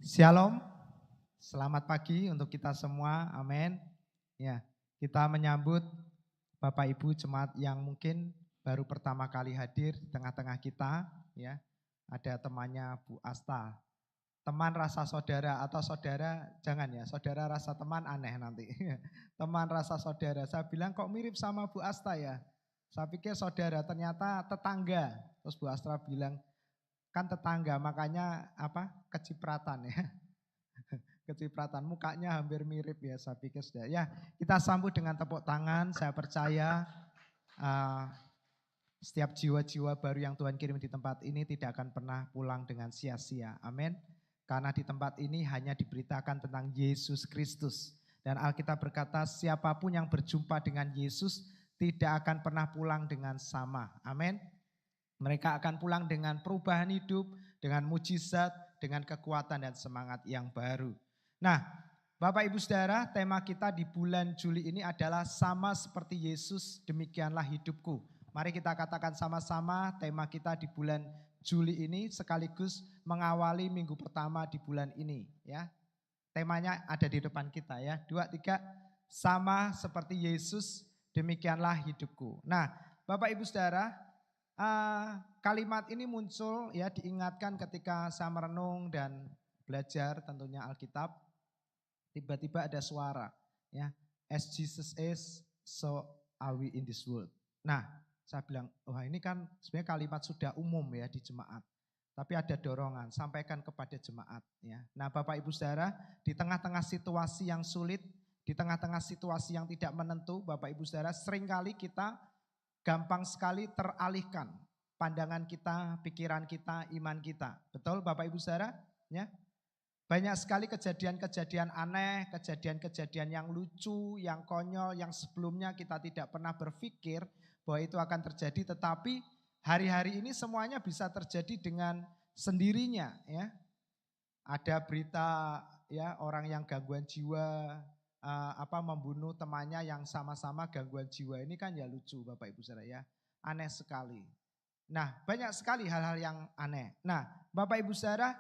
Shalom, selamat pagi untuk kita semua, amin. Ya, kita menyambut Bapak Ibu jemaat yang mungkin baru pertama kali hadir di tengah-tengah kita, ya. Ada temannya Bu Asta, teman rasa saudara atau saudara, jangan ya, saudara rasa teman aneh nanti. Teman rasa saudara, saya bilang kok mirip sama Bu Asta ya. Saya pikir saudara, ternyata tetangga. Terus Bu Asta bilang, kan tetangga makanya kecipratan ya. Kecipratan mukanya hampir mirip ya, saya pikir sudah. Ya, kita sambut dengan tepuk tangan. Saya percaya setiap jiwa-jiwa baru yang Tuhan kirim di tempat ini tidak akan pernah pulang dengan sia-sia. Amin. Karena di tempat ini hanya diberitakan tentang Yesus Kristus. Dan Alkitab berkata siapapun yang berjumpa dengan Yesus tidak akan pernah pulang dengan sama. Amin. Mereka akan pulang dengan perubahan hidup, dengan mujizat, dengan kekuatan dan semangat yang baru. Nah, Bapak Ibu Saudara, tema kita di bulan Juli ini adalah sama seperti Yesus, demikianlah hidupku. Mari kita katakan sama-sama tema kita di bulan Juli ini sekaligus mengawali minggu pertama di bulan ini. Ya, temanya ada di depan kita ya. 2, 3, sama seperti Yesus, demikianlah hidupku. Nah, Bapak Ibu Saudara, kalimat ini muncul ya diingatkan ketika saya merenung dan belajar tentunya Alkitab. Tiba-tiba ada suara ya, as Jesus is, so are we in this world. Nah, saya bilang, wah ini kan sebenarnya kalimat sudah umum ya di jemaat. Tapi ada dorongan, sampaikan kepada jemaat ya. Nah, Bapak Ibu Saudara, di tengah-tengah situasi yang sulit, di tengah-tengah situasi yang tidak menentu, Bapak Ibu Saudara, seringkali kita gampang sekali teralihkan pandangan kita, pikiran kita, iman kita. Betul Bapak Ibu Saudara? Ya. Banyak sekali kejadian-kejadian aneh, kejadian-kejadian yang lucu, yang konyol, yang sebelumnya kita tidak pernah berpikir bahwa itu akan terjadi. Tetapi hari-hari ini semuanya bisa terjadi dengan sendirinya. Ya. Ada berita ya orang yang gangguan jiwa, membunuh temannya yang sama-sama gangguan jiwa. Ini kan ya lucu Bapak Ibu Saudara ya. Aneh sekali. Nah, banyak sekali hal-hal yang aneh. Nah, Bapak Ibu Saudara,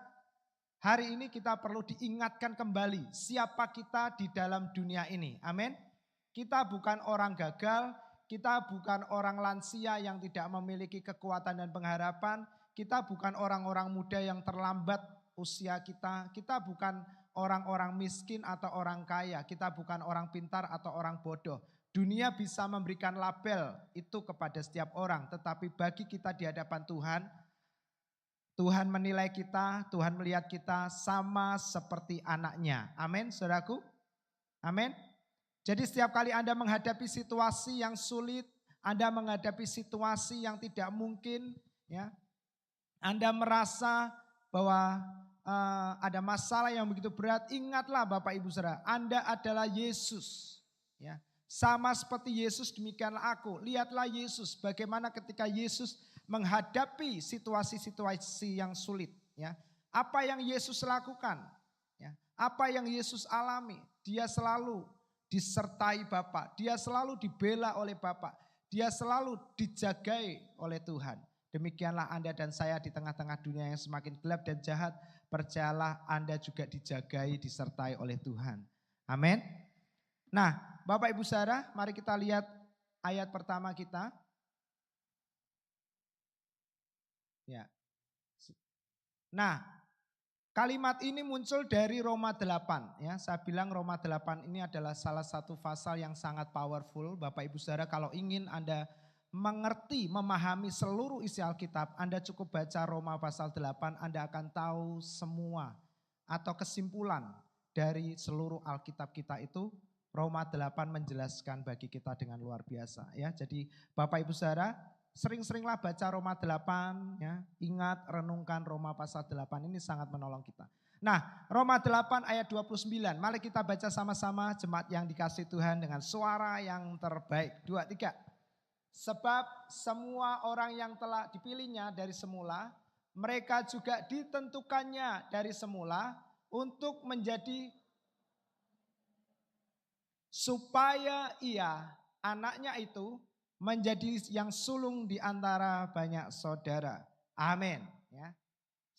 hari ini kita perlu diingatkan kembali siapa kita di dalam dunia ini. Amin. Kita bukan orang gagal, kita bukan orang lansia yang tidak memiliki kekuatan dan pengharapan, kita bukan orang-orang muda yang terlambat usia kita bukan orang-orang miskin atau orang kaya, kita bukan orang pintar atau orang bodoh. Dunia bisa memberikan label itu kepada setiap orang, tetapi bagi kita di hadapan Tuhan, Tuhan menilai kita, Tuhan melihat kita sama seperti anaknya. Amin, saudaraku. Amin. Jadi setiap kali Anda menghadapi situasi yang sulit, Anda menghadapi situasi yang tidak mungkin, ya, Anda merasa bahwa ada masalah yang begitu berat, ingatlah Bapak Ibu Saudara, Anda adalah Yesus. Ya. Sama seperti Yesus demikianlah aku. Lihatlah Yesus, bagaimana ketika Yesus menghadapi situasi-situasi yang sulit. Ya. Apa yang Yesus lakukan, ya. Apa yang Yesus alami, dia selalu disertai Bapa, dia selalu dibela oleh Bapa, dia selalu dijagai oleh Tuhan. Demikianlah Anda dan saya di tengah-tengah dunia yang semakin gelap dan jahat, percayalah Anda juga dijagai, disertai oleh Tuhan. Amin. Nah, Bapak Ibu Saudara, mari kita lihat ayat pertama kita. Ya. Nah, kalimat ini muncul dari Roma 8. Ya, saya bilang Roma 8 ini adalah salah satu pasal yang sangat powerful. Bapak Ibu Saudara, kalau ingin Anda mengerti, memahami seluruh isi Alkitab, Anda cukup baca Roma pasal 8, Anda akan tahu semua atau kesimpulan dari seluruh Alkitab kita itu. Roma 8 menjelaskan bagi kita dengan luar biasa. Ya, jadi Bapak Ibu Saudara, sering-seringlah baca Roma 8, ya. Ingat, renungkan Roma pasal 8, ini sangat menolong kita. Nah, Roma 8 ayat 29, mari kita baca sama-sama jemaat yang dikasihi Tuhan dengan suara yang terbaik. 2, 3. Sebab semua orang yang telah dipilihnya dari semula, mereka juga ditentukannya dari semula untuk menjadi, supaya ia, anaknya itu, menjadi yang sulung di antara banyak saudara. Amin. Ya.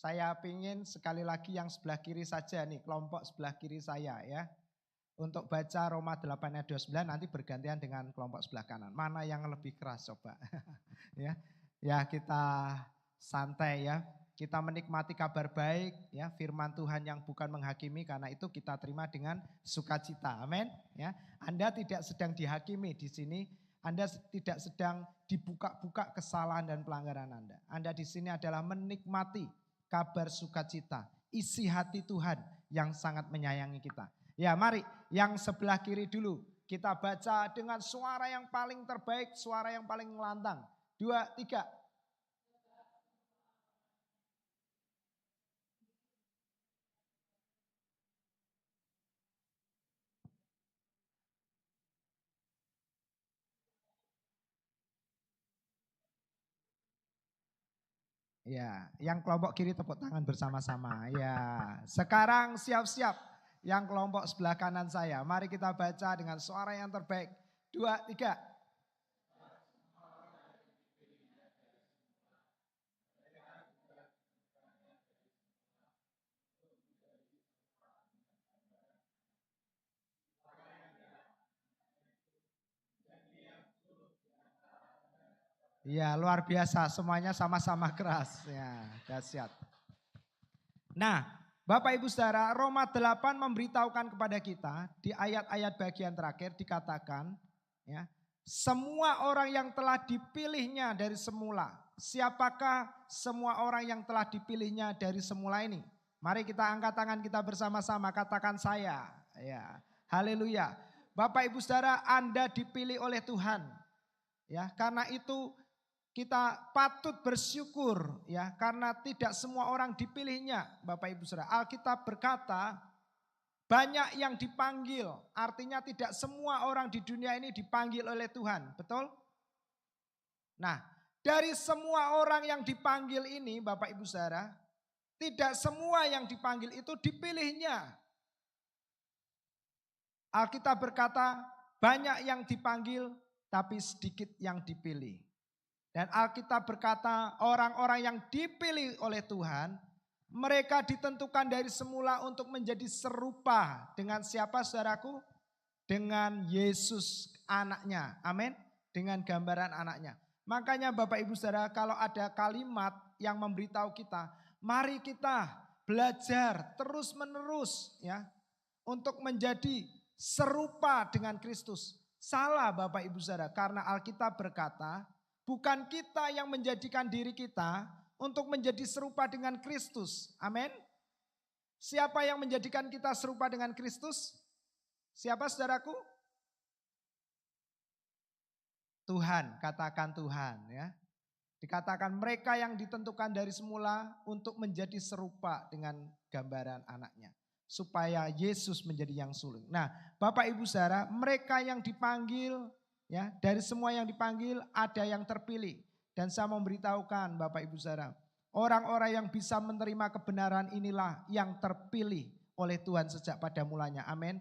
Saya pingin sekali lagi yang sebelah kiri saja nih, kelompok sebelah kiri saya ya. Untuk baca Roma 8 ayat 29 nanti bergantian dengan kelompok sebelah kanan. Mana yang lebih keras coba? Ya. Ya, kita santai ya. Kita menikmati kabar baik ya, firman Tuhan yang bukan menghakimi, karena itu kita terima dengan sukacita. Amin ya. Anda tidak sedang dihakimi di sini. Anda tidak sedang dibuka-buka kesalahan dan pelanggaran Anda. Anda di sini adalah menikmati kabar sukacita, isi hati Tuhan yang sangat menyayangi kita. Ya, mari yang sebelah kiri dulu kita baca dengan suara yang paling terbaik, suara yang paling lantang. 2, 3. Ya, yang kelompok kiri tepuk tangan bersama-sama. Ya, sekarang siap-siap yang kelompok sebelah kanan saya. Mari kita baca dengan suara yang terbaik. 2, 3. Ya, luar biasa. Semuanya sama-sama keras. Ya, dahsyat. Nah, Bapak Ibu Saudara, Roma 8 memberitahukan kepada kita di ayat-ayat bagian terakhir dikatakan ya, semua orang yang telah dipilihnya dari semula. Siapakah semua orang yang telah dipilihnya dari semula ini? Mari kita angkat tangan kita bersama-sama, katakan saya. Ya, haleluya. Bapak Ibu Saudara, Anda dipilih oleh Tuhan. Ya, karena itu kita patut bersyukur ya, karena tidak semua orang dipilihnya, Bapak Ibu Saudara. Alkitab berkata banyak yang dipanggil, artinya tidak semua orang di dunia ini dipanggil oleh Tuhan, betul? Nah, dari semua orang yang dipanggil ini Bapak Ibu Saudara, tidak semua yang dipanggil itu dipilihnya. Alkitab berkata banyak yang dipanggil tapi sedikit yang dipilih. Dan Alkitab berkata orang-orang yang dipilih oleh Tuhan, mereka ditentukan dari semula untuk menjadi serupa dengan siapa saudaraku? Dengan Yesus anaknya, amin. Dengan gambaran anaknya. Makanya Bapak Ibu Saudara, kalau ada kalimat yang memberitahu kita, mari kita belajar terus menerus ya, untuk menjadi serupa dengan Kristus. Salah Bapak Ibu Saudara, karena Alkitab berkata, bukan kita yang menjadikan diri kita untuk menjadi serupa dengan Kristus. Amin. Siapa yang menjadikan kita serupa dengan Kristus? Siapa saudaraku? Tuhan, katakan Tuhan ya. Dikatakan mereka yang ditentukan dari semula untuk menjadi serupa dengan gambaran anaknya. Supaya Yesus menjadi yang sulung. Nah, Bapak Ibu Saudara, mereka yang dipanggil ya, dari semua yang dipanggil ada yang terpilih. Dan saya memberitahukan Bapak Ibu Saudara, orang-orang yang bisa menerima kebenaran inilah yang terpilih oleh Tuhan sejak pada mulanya. Amin.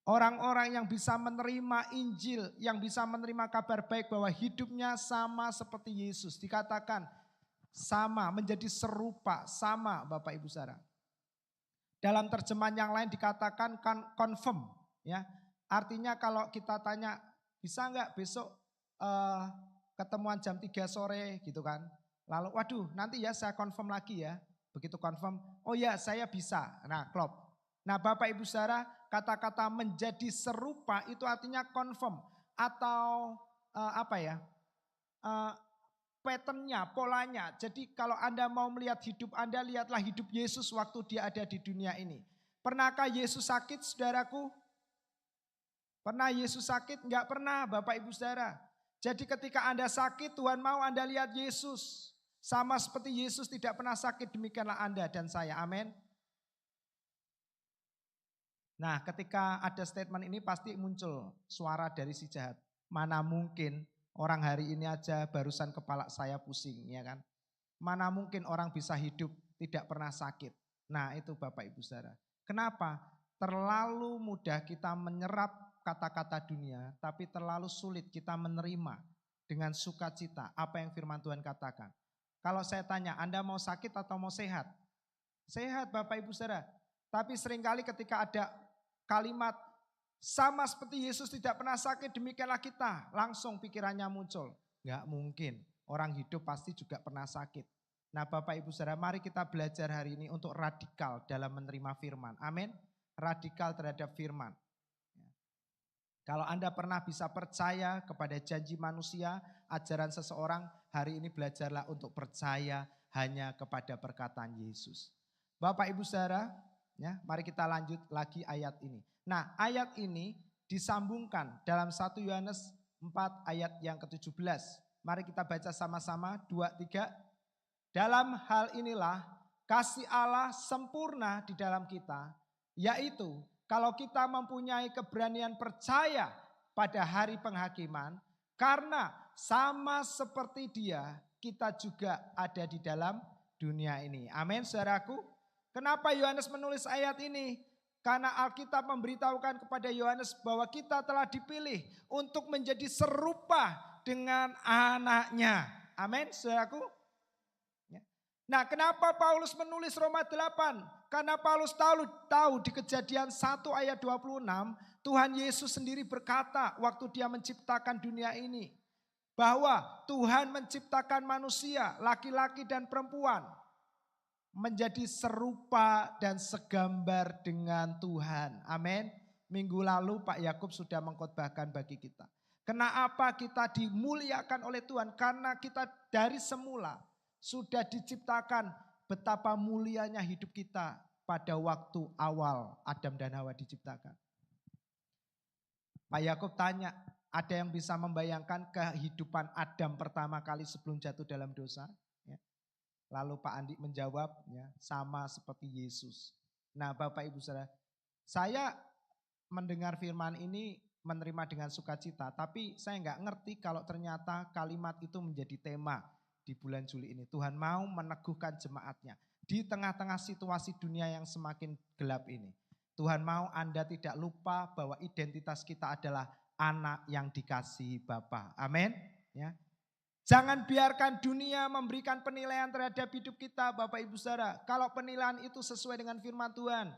Orang-orang yang bisa menerima Injil, yang bisa menerima kabar baik bahwa hidupnya sama seperti Yesus. Dikatakan sama, menjadi serupa, sama Bapak Ibu Saudara. Dalam terjemahan yang lain dikatakan confirm. Ya. Artinya kalau kita tanya, bisa enggak besok ketemuan jam 3 sore gitu kan. Lalu waduh nanti ya saya confirm lagi ya. Begitu confirm, oh ya saya bisa. Nah klop. Nah Bapak Ibu Saudara, kata-kata menjadi serupa itu artinya confirm. Atau patternnya, polanya. Jadi kalau Anda mau melihat hidup Anda, lihatlah hidup Yesus waktu dia ada di dunia ini. Pernahkah Yesus sakit saudaraku? Pernah Yesus sakit? Enggak pernah Bapak Ibu Saudara. Jadi ketika Anda sakit, Tuhan mau Anda lihat Yesus. Sama seperti Yesus tidak pernah sakit, demikianlah Anda dan saya. Amin. Nah ketika ada statement ini pasti muncul suara dari si jahat. Mana mungkin orang hari ini aja barusan kepala saya pusing ya kan. Mana mungkin orang bisa hidup tidak pernah sakit. Nah itu Bapak Ibu Saudara. Kenapa? Terlalu mudah kita menyerap kata-kata dunia, tapi terlalu sulit kita menerima dengan sukacita apa yang firman Tuhan katakan. Kalau saya tanya, Anda mau sakit atau mau sehat? Sehat Bapak Ibu Saudara. Tapi seringkali ketika ada kalimat sama seperti Yesus tidak pernah sakit, demikianlah kita. Langsung pikirannya muncul. Enggak mungkin, orang hidup pasti juga pernah sakit. Nah Bapak Ibu Saudara, mari kita belajar hari ini untuk radikal dalam menerima firman. Amin. Radikal terhadap firman. Kalau Anda pernah bisa percaya kepada janji manusia, ajaran seseorang, hari ini belajarlah untuk percaya hanya kepada perkataan Yesus. Bapak Ibu Saudara, ya, mari kita lanjut lagi ayat ini. Nah, ayat ini disambungkan dalam 1 Yohanes 4 ayat yang ke-17. Mari kita baca sama-sama, 2, 3. Dalam hal inilah kasih Allah sempurna di dalam kita, yaitu kalau kita mempunyai keberanian percaya pada hari penghakiman, karena sama seperti Dia, kita juga ada di dalam dunia ini. Amin, saudaraku. Kenapa Yohanes menulis ayat ini? Karena Alkitab memberitahukan kepada Yohanes bahwa kita telah dipilih untuk menjadi serupa dengan anaknya. Amin, saudaraku. Nah, kenapa Paulus menulis Roma 8? Karena Paulus tahu di Kejadian 1 ayat 26, Tuhan Yesus sendiri berkata waktu Dia menciptakan dunia ini, bahwa Tuhan menciptakan manusia, laki-laki dan perempuan, menjadi serupa dan segambar dengan Tuhan. Amin. Minggu lalu Pak Yakub sudah mengkhotbahkan bagi kita. Kenapa kita dimuliakan oleh Tuhan? Karena kita dari semula sudah diciptakan betapa mulianya hidup kita pada waktu awal Adam dan Hawa diciptakan. Pak Yakub tanya, ada yang bisa membayangkan kehidupan Adam pertama kali sebelum jatuh dalam dosa? Ya. Lalu Pak Andi menjawab, ya, sama seperti Yesus. Nah Bapak Ibu Saudara, saya mendengar firman ini menerima dengan sukacita, tapi saya nggak ngerti kalau ternyata kalimat itu menjadi tema di bulan Juli ini. Tuhan mau meneguhkan jemaatnya di tengah-tengah situasi dunia yang semakin gelap ini. Tuhan mau Anda tidak lupa bahwa identitas kita adalah anak yang dikasihi Bapa. Amin. Ya. Jangan biarkan dunia memberikan penilaian terhadap hidup kita, Bapak Ibu Saudara. Kalau penilaian itu sesuai dengan firman Tuhan.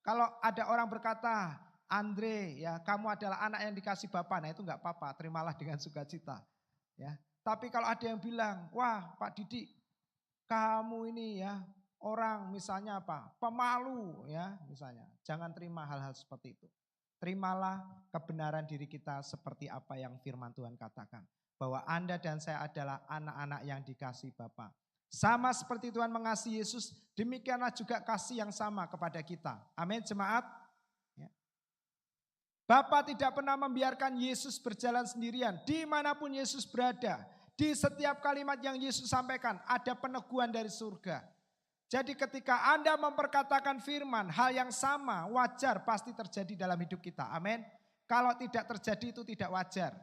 Kalau ada orang berkata, Andre, ya kamu adalah anak yang dikasihi Bapa, nah itu enggak apa-apa, terimalah dengan sukacita. Ya. Tapi kalau ada yang bilang, wah Pak Didi, kamu ini ya orang misalnya apa, pemalu ya misalnya. Jangan terima hal-hal seperti itu. Terimalah kebenaran diri kita seperti apa yang firman Tuhan katakan. Bahwa Anda dan saya adalah anak-anak yang dikasihi Bapa. Sama seperti Tuhan mengasihi Yesus, demikianlah juga kasih yang sama kepada kita. Amin jemaat. Ya. Bapa tidak pernah membiarkan Yesus berjalan sendirian. Dimanapun Yesus berada, di setiap kalimat yang Yesus sampaikan ada peneguhan dari surga. Jadi ketika Anda memperkatakan firman, hal yang sama wajar pasti terjadi dalam hidup kita. Amin. Kalau tidak terjadi itu tidak wajar.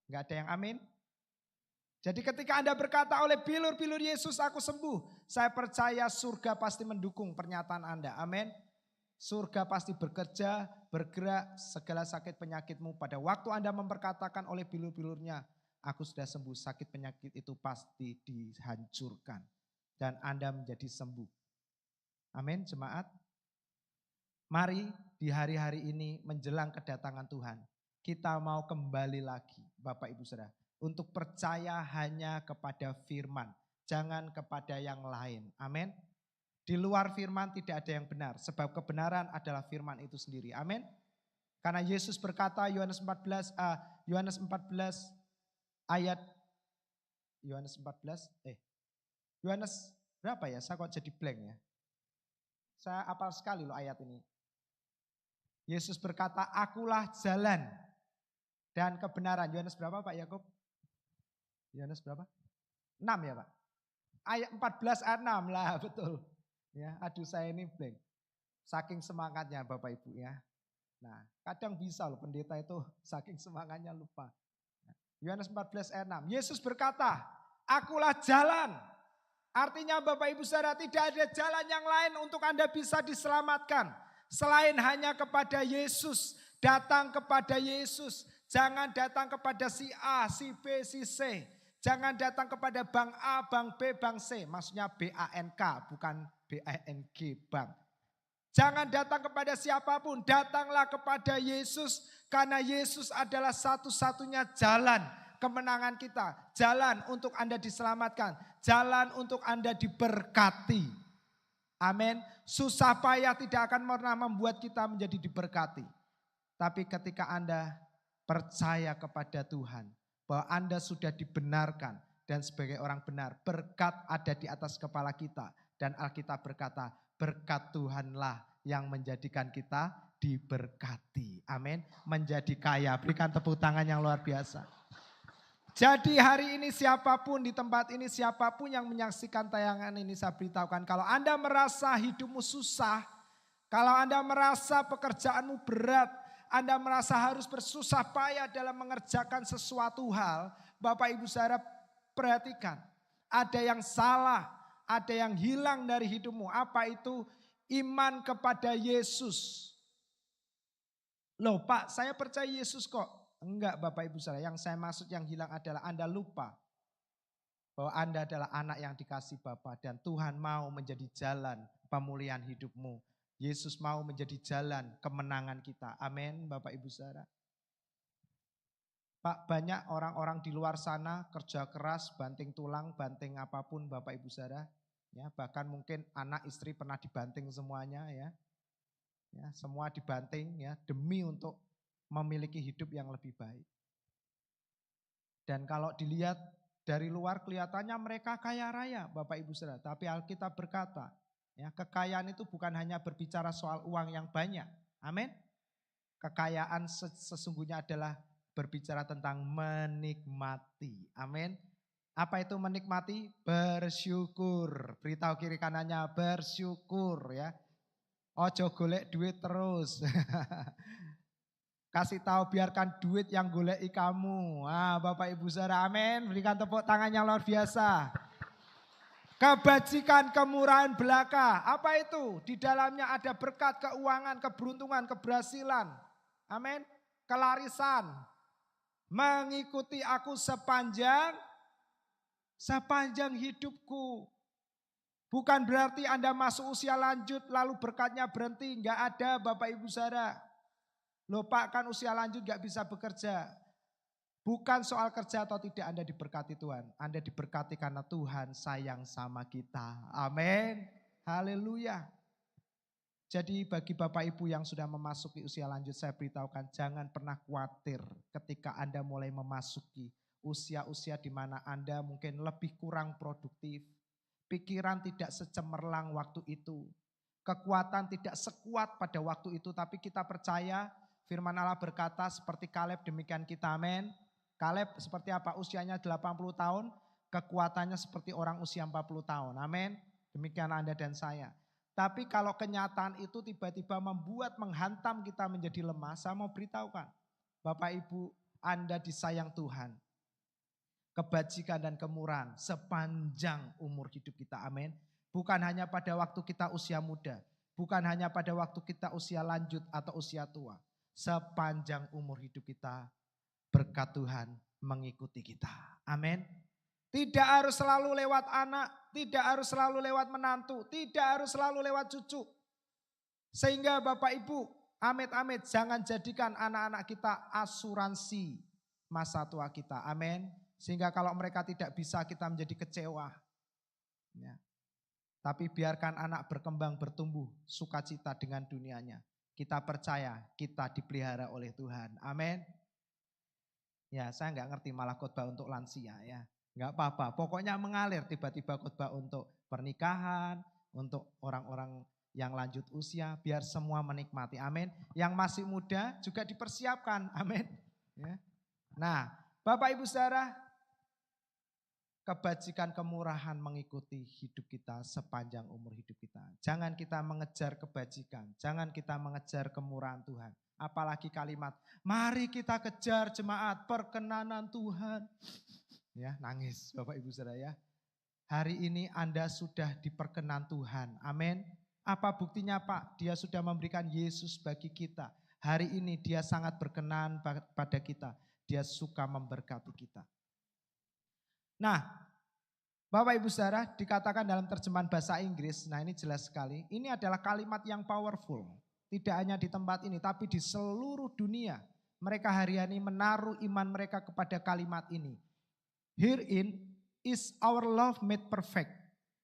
Enggak ada yang amin. Jadi ketika Anda berkata oleh bilur-bilur Yesus aku sembuh, saya percaya surga pasti mendukung pernyataan Anda. Amin. Surga pasti bekerja, bergerak segala sakit penyakitmu pada waktu Anda memperkatakan oleh bilur-bilurnya, aku sudah sembuh, sakit penyakit itu pasti dihancurkan. Dan Anda menjadi sembuh. Amin jemaat. Mari di hari-hari ini menjelang kedatangan Tuhan. Kita mau kembali lagi Bapak Ibu Saudara. Untuk percaya hanya kepada firman. Jangan kepada yang lain. Amin. Di luar firman tidak ada yang benar. Sebab kebenaran adalah firman itu sendiri. Amin. Karena Yesus berkata Yohanes 14 ayat Yohanes berapa ya? Saya kok jadi blank ya. Saya hafal sekali loh ayat ini. Yesus berkata, akulah jalan dan kebenaran. Yohanes berapa Pak Yakub? Yohanes berapa? 6 ya Pak? Ayat 14 ayat 6 lah betul. Ya, aduh saya ini blank. Saking semangatnya Bapak Ibu ya. Nah kadang bisa loh pendeta itu saking semangatnya lupa. Yohanes 14 ayat 6. Yesus berkata, akulah jalan. Artinya Bapak Ibu Saudara tidak ada jalan yang lain untuk Anda bisa diselamatkan. Selain hanya kepada Yesus. Datang kepada Yesus. Jangan datang kepada si A, si B, si C. Jangan datang kepada bank A, bank B, bank C. Maksudnya BANK, bukan BANG, bank. Jangan datang kepada siapapun, datanglah kepada Yesus. Karena Yesus adalah satu-satunya jalan kemenangan kita. Jalan untuk Anda diselamatkan. Jalan untuk Anda diberkati. Amin. Susah payah tidak akan pernah membuat kita menjadi diberkati. Tapi ketika Anda percaya kepada Tuhan, bahwa Anda sudah dibenarkan dan sebagai orang benar, berkat ada di atas kepala kita. Dan Alkitab berkata, berkat Tuhanlah yang menjadikan kita diberkati. Amin. Menjadi kaya. Berikan tepuk tangan yang luar biasa. Jadi hari ini siapapun di tempat ini, siapapun yang menyaksikan tayangan ini, saya beritahukan, kalau Anda merasa hidupmu susah, kalau Anda merasa pekerjaanmu berat, Anda merasa harus bersusah payah dalam mengerjakan sesuatu hal, Bapak Ibu saudara perhatikan, ada yang salah, ada yang hilang dari hidupmu. Apa itu? Iman kepada Yesus. Loh Pak, saya percaya Yesus kok. Enggak Bapak Ibu saudara, yang saya maksud yang hilang adalah Anda lupa bahwa Anda adalah anak yang dikasih Bapa dan Tuhan mau menjadi jalan pemulihan hidupmu. Yesus mau menjadi jalan kemenangan kita. Amin Bapak Ibu saudara. Pak, banyak orang-orang di luar sana kerja keras, banting tulang, banting apapun Bapak Ibu saudara. Ya, bahkan mungkin anak istri pernah dibanting semuanya ya. Ya, semua dibanting ya demi untuk memiliki hidup yang lebih baik. Dan kalau dilihat dari luar kelihatannya mereka kaya raya Bapak Ibu saudara. Tapi Alkitab berkata, ya, kekayaan itu bukan hanya berbicara soal uang yang banyak. Amin. Kekayaan sesungguhnya adalah berbicara tentang menikmati. Amin. Apa itu menikmati? Bersyukur. Beritahu kiri kanannya bersyukur ya. Ojo golek duit terus. Kasih tahu biarkan duit yang goleki kamu. Bapak Ibu saudara, amin. Berikan tepuk tangan yang luar biasa. Kebajikan, kemurahan belaka. Apa itu? Di dalamnya ada berkat, keuangan, keberuntungan, keberhasilan. Amin. Kelarisan. Mengikuti aku sepanjang hidupku. Bukan berarti Anda masuk usia lanjut lalu berkatnya berhenti. Enggak ada Bapak Ibu saudara. Loh Pak, kan usia lanjut enggak bisa bekerja. Bukan soal kerja atau tidak Anda diberkati Tuhan. Anda diberkati karena Tuhan sayang sama kita. Amin. Haleluya. Jadi bagi Bapak Ibu yang sudah memasuki usia lanjut, saya beritahukan jangan pernah khawatir ketika Anda mulai memasuki usia-usia di mana Anda mungkin lebih kurang produktif. Pikiran tidak secemerlang waktu itu. Kekuatan tidak sekuat pada waktu itu, tapi kita percaya firman Allah berkata seperti Kaleb demikian kita, amin. Kaleb seperti apa? Usianya 80 tahun, kekuatannya seperti orang usia 40 tahun, amin. Demikian Anda dan saya. Tapi kalau kenyataan itu tiba-tiba menghantam kita menjadi lemah, saya mau beritahukan, Bapak Ibu, Anda disayang Tuhan. Kebajikan dan kemurahan sepanjang umur hidup kita, amin. Bukan hanya pada waktu kita usia muda, bukan hanya pada waktu kita usia lanjut atau usia tua. Sepanjang umur hidup kita, berkat Tuhan mengikuti kita, amin. Tidak harus selalu lewat anak, tidak harus selalu lewat menantu, tidak harus selalu lewat cucu. Sehingga Bapak Ibu, amit-amit jangan jadikan anak-anak kita asuransi masa tua kita, amin. Sehingga kalau mereka tidak bisa kita menjadi kecewa. Ya. Tapi biarkan anak berkembang, bertumbuh, sukacita dengan dunianya. Kita percaya kita dipelihara oleh Tuhan. Amin. Ya, saya nggak ngerti malah khotbah untuk lansia ya. Nggak apa-apa, pokoknya mengalir tiba-tiba khotbah untuk pernikahan, untuk orang-orang yang lanjut usia, biar semua menikmati. Amin. Yang masih muda juga dipersiapkan. Amin. Ya. Nah, Bapak Ibu saudara, kebajikan kemurahan mengikuti hidup kita sepanjang umur hidup kita. Jangan kita mengejar kebajikan, jangan kita mengejar kemurahan Tuhan. Apalagi kalimat, mari kita kejar jemaat perkenanan Tuhan. Ya, nangis Bapak Ibu saudara ya. Hari ini Anda sudah diperkenan Tuhan, amin. Apa buktinya Pak? Dia sudah memberikan Yesus bagi kita. Hari ini dia sangat berkenan pada kita. Dia suka memberkati kita. Nah, Bapak Ibu Saudara, dikatakan dalam terjemahan bahasa Inggris, nah ini jelas sekali, ini adalah kalimat yang powerful. Tidak hanya di tempat ini, tapi di seluruh dunia. Mereka hari-hari menaruh iman mereka kepada kalimat ini. Herein is our love made perfect,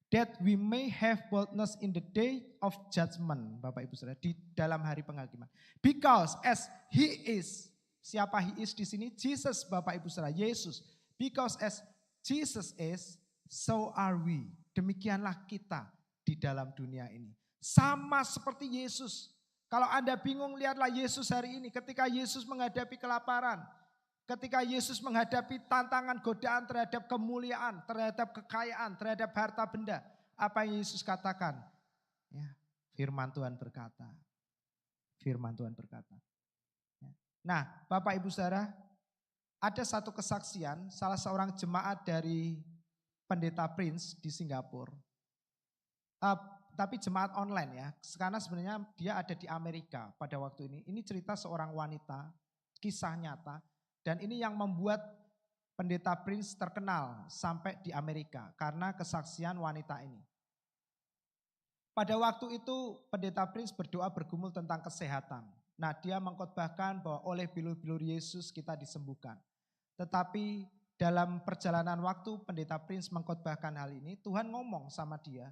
that we may have boldness in the day of judgment. Bapak Ibu Saudara, di dalam hari penghakiman. Because as he is, siapa he is di sini? Jesus, Bapak Ibu Saudara, Yesus. Because as Jesus is, so are we. Demikianlah kita di dalam dunia ini. Sama seperti Yesus. Kalau Anda bingung, lihatlah Yesus hari ini. Ketika Yesus menghadapi kelaparan, ketika Yesus menghadapi tantangan godaan terhadap kemuliaan, terhadap kekayaan, terhadap harta benda. Apa yang Yesus katakan? Ya, firman Tuhan berkata. Firman Tuhan berkata. Ya. Nah, Bapak Ibu Saudara, ada satu kesaksian salah seorang jemaat dari Pendeta Prince di Singapura. Tapi jemaat online ya, karena sebenarnya dia ada di Amerika pada waktu ini. Ini cerita seorang wanita, kisah nyata. Dan ini yang membuat Pendeta Prince terkenal sampai di Amerika karena kesaksian wanita ini. Pada waktu itu Pendeta Prince berdoa bergumul tentang kesehatan. Nah, dia mengkhotbahkan bahwa oleh bilur-bilur Yesus kita disembuhkan. Tetapi dalam perjalanan waktu Pendeta Prince mengkhotbahkan hal ini, Tuhan ngomong sama dia,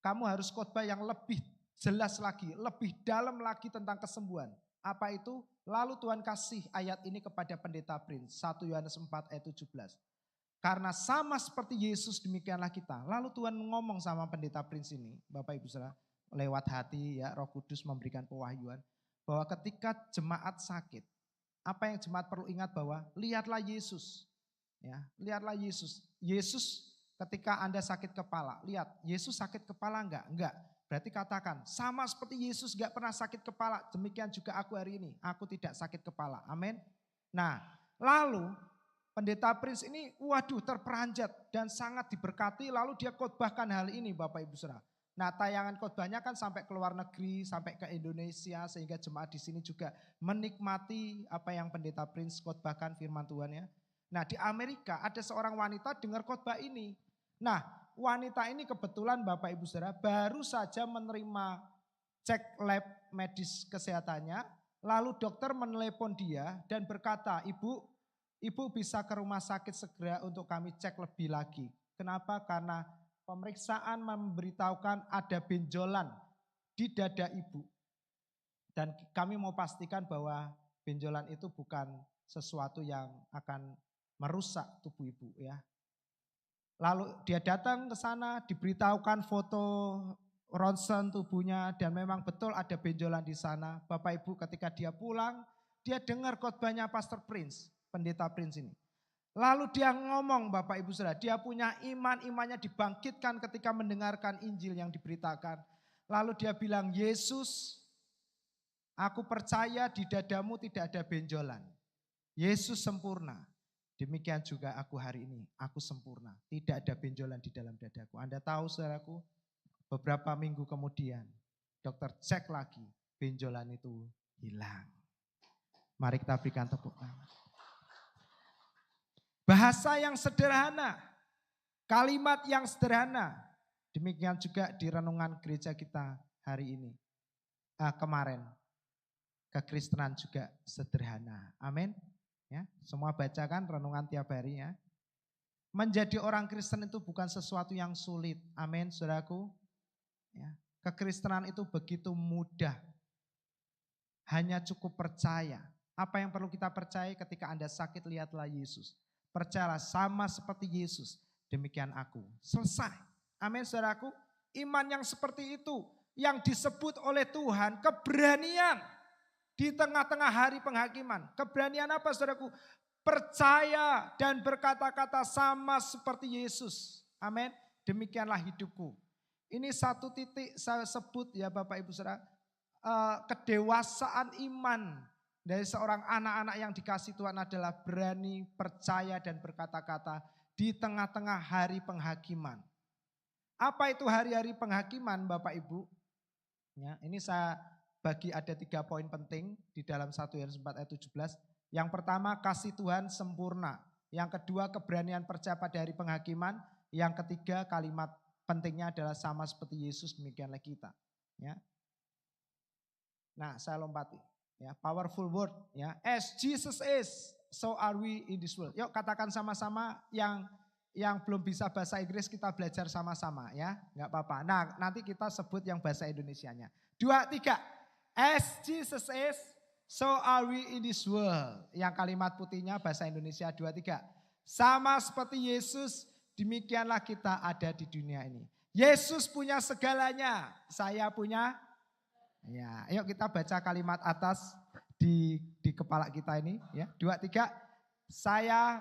kamu harus khotbah yang lebih jelas lagi, lebih dalam lagi tentang kesembuhan. Apa itu? Lalu Tuhan kasih ayat ini kepada Pendeta Prince, 1 Yohanes 4 ayat 17. Karena sama seperti Yesus demikianlah kita. Lalu Tuhan ngomong sama Pendeta Prince ini, Bapak Ibu Saudara, lewat hati ya Roh Kudus memberikan pewahyuan, bahwa ketika jemaat sakit, apa yang jemaat perlu ingat bahwa lihatlah Yesus. Ya, lihatlah Yesus. Yesus ketika Anda sakit kepala, lihat Yesus sakit kepala enggak? Enggak. Berarti katakan sama seperti Yesus enggak pernah sakit kepala, demikian juga aku hari ini, aku tidak sakit kepala. Amin. Nah, lalu Pendeta Prince ini waduh terperanjat dan sangat diberkati, lalu dia khotbahkan hal ini Bapak Ibu Saudara. Nah, tayangan khotbahnya kan sampai ke luar negeri, sampai ke Indonesia, sehingga jemaat di sini juga menikmati apa yang Pendeta Prince khotbahkan firman Tuhan ya. Nah, di Amerika ada seorang wanita dengar khotbah ini. Nah, wanita ini kebetulan Bapak Ibu Saudara baru saja menerima cek lab medis kesehatannya, lalu dokter menelepon dia dan berkata, Ibu bisa ke rumah sakit segera untuk kami cek lebih lagi. Kenapa? Karena pemeriksaan memberitahukan ada benjolan di dada ibu. Dan kami mau pastikan bahwa benjolan itu bukan sesuatu yang akan merusak tubuh ibu ya. Lalu dia datang ke sana, diberitahukan foto ronsen tubuhnya dan memang betul ada benjolan di sana. Bapak Ibu ketika dia pulang, dia dengar khotbahnya Pastor Prince, Pendeta Prince ini. Lalu dia ngomong Bapak Ibu Saudara, dia punya imannya dibangkitkan ketika mendengarkan Injil yang diberitakan. Lalu dia bilang, Yesus, aku percaya di dadamu tidak ada benjolan. Yesus sempurna. Demikian juga aku hari ini, aku sempurna. Tidak ada benjolan di dalam dadaku. Anda tahu saudaraku, beberapa minggu kemudian dokter cek lagi, benjolan itu hilang. Mari kita berikan tepuk tangan. Bahasa yang sederhana, kalimat yang sederhana. Demikian juga di renungan gereja kita hari ini. Kemarin, kekristenan juga sederhana. Amin. Ya, semua bacakan renungan tiap hari ya. Menjadi orang Kristen itu bukan sesuatu yang sulit. Amin, saudaraku. Ya, kekristenan itu begitu mudah. Hanya cukup percaya. Apa yang perlu kita percaya ketika Anda sakit, lihatlah Yesus. Percayalah sama seperti Yesus. Demikian aku. Selesai. Amin, saudaraku. Iman yang seperti itu yang disebut oleh Tuhan keberanian. Di tengah-tengah hari penghakiman. Keberanian apa saudaraku? Percaya dan berkata-kata sama seperti Yesus. Amin. Demikianlah hidupku. Ini satu titik saya sebut ya Bapak Ibu Saudara. Kedewasaan iman dari seorang anak-anak yang dikasih Tuhan adalah berani, percaya dan berkata-kata di tengah-tengah hari penghakiman. Apa itu hari-hari penghakiman Bapak Ibu? Ya, ini saya bagi ada 3 poin penting di dalam 1 Yohanes 4 ayat 17. Yang pertama, kasih Tuhan sempurna. Yang kedua, keberanian percaya pada hari penghakiman. Yang ketiga, kalimat pentingnya adalah sama seperti Yesus, demikianlah kita. Ya. Nah, saya lompati. Ya, powerful word. Ya, as Jesus is, so are we in this world. Yuk katakan sama-sama, yang belum bisa bahasa Inggris kita belajar sama-sama ya, nggak apa-apa. Nah, nanti kita sebut yang bahasa Indonesianya. 2, 3. As Jesus is, so are we in this world. Yang kalimat putihnya bahasa Indonesia 2, 3. Sama seperti Yesus, demikianlah kita ada di dunia ini. Yesus punya segalanya, saya punya. Ya, ayo kita baca kalimat atas di kepala kita ini ya. 2, 3. Saya,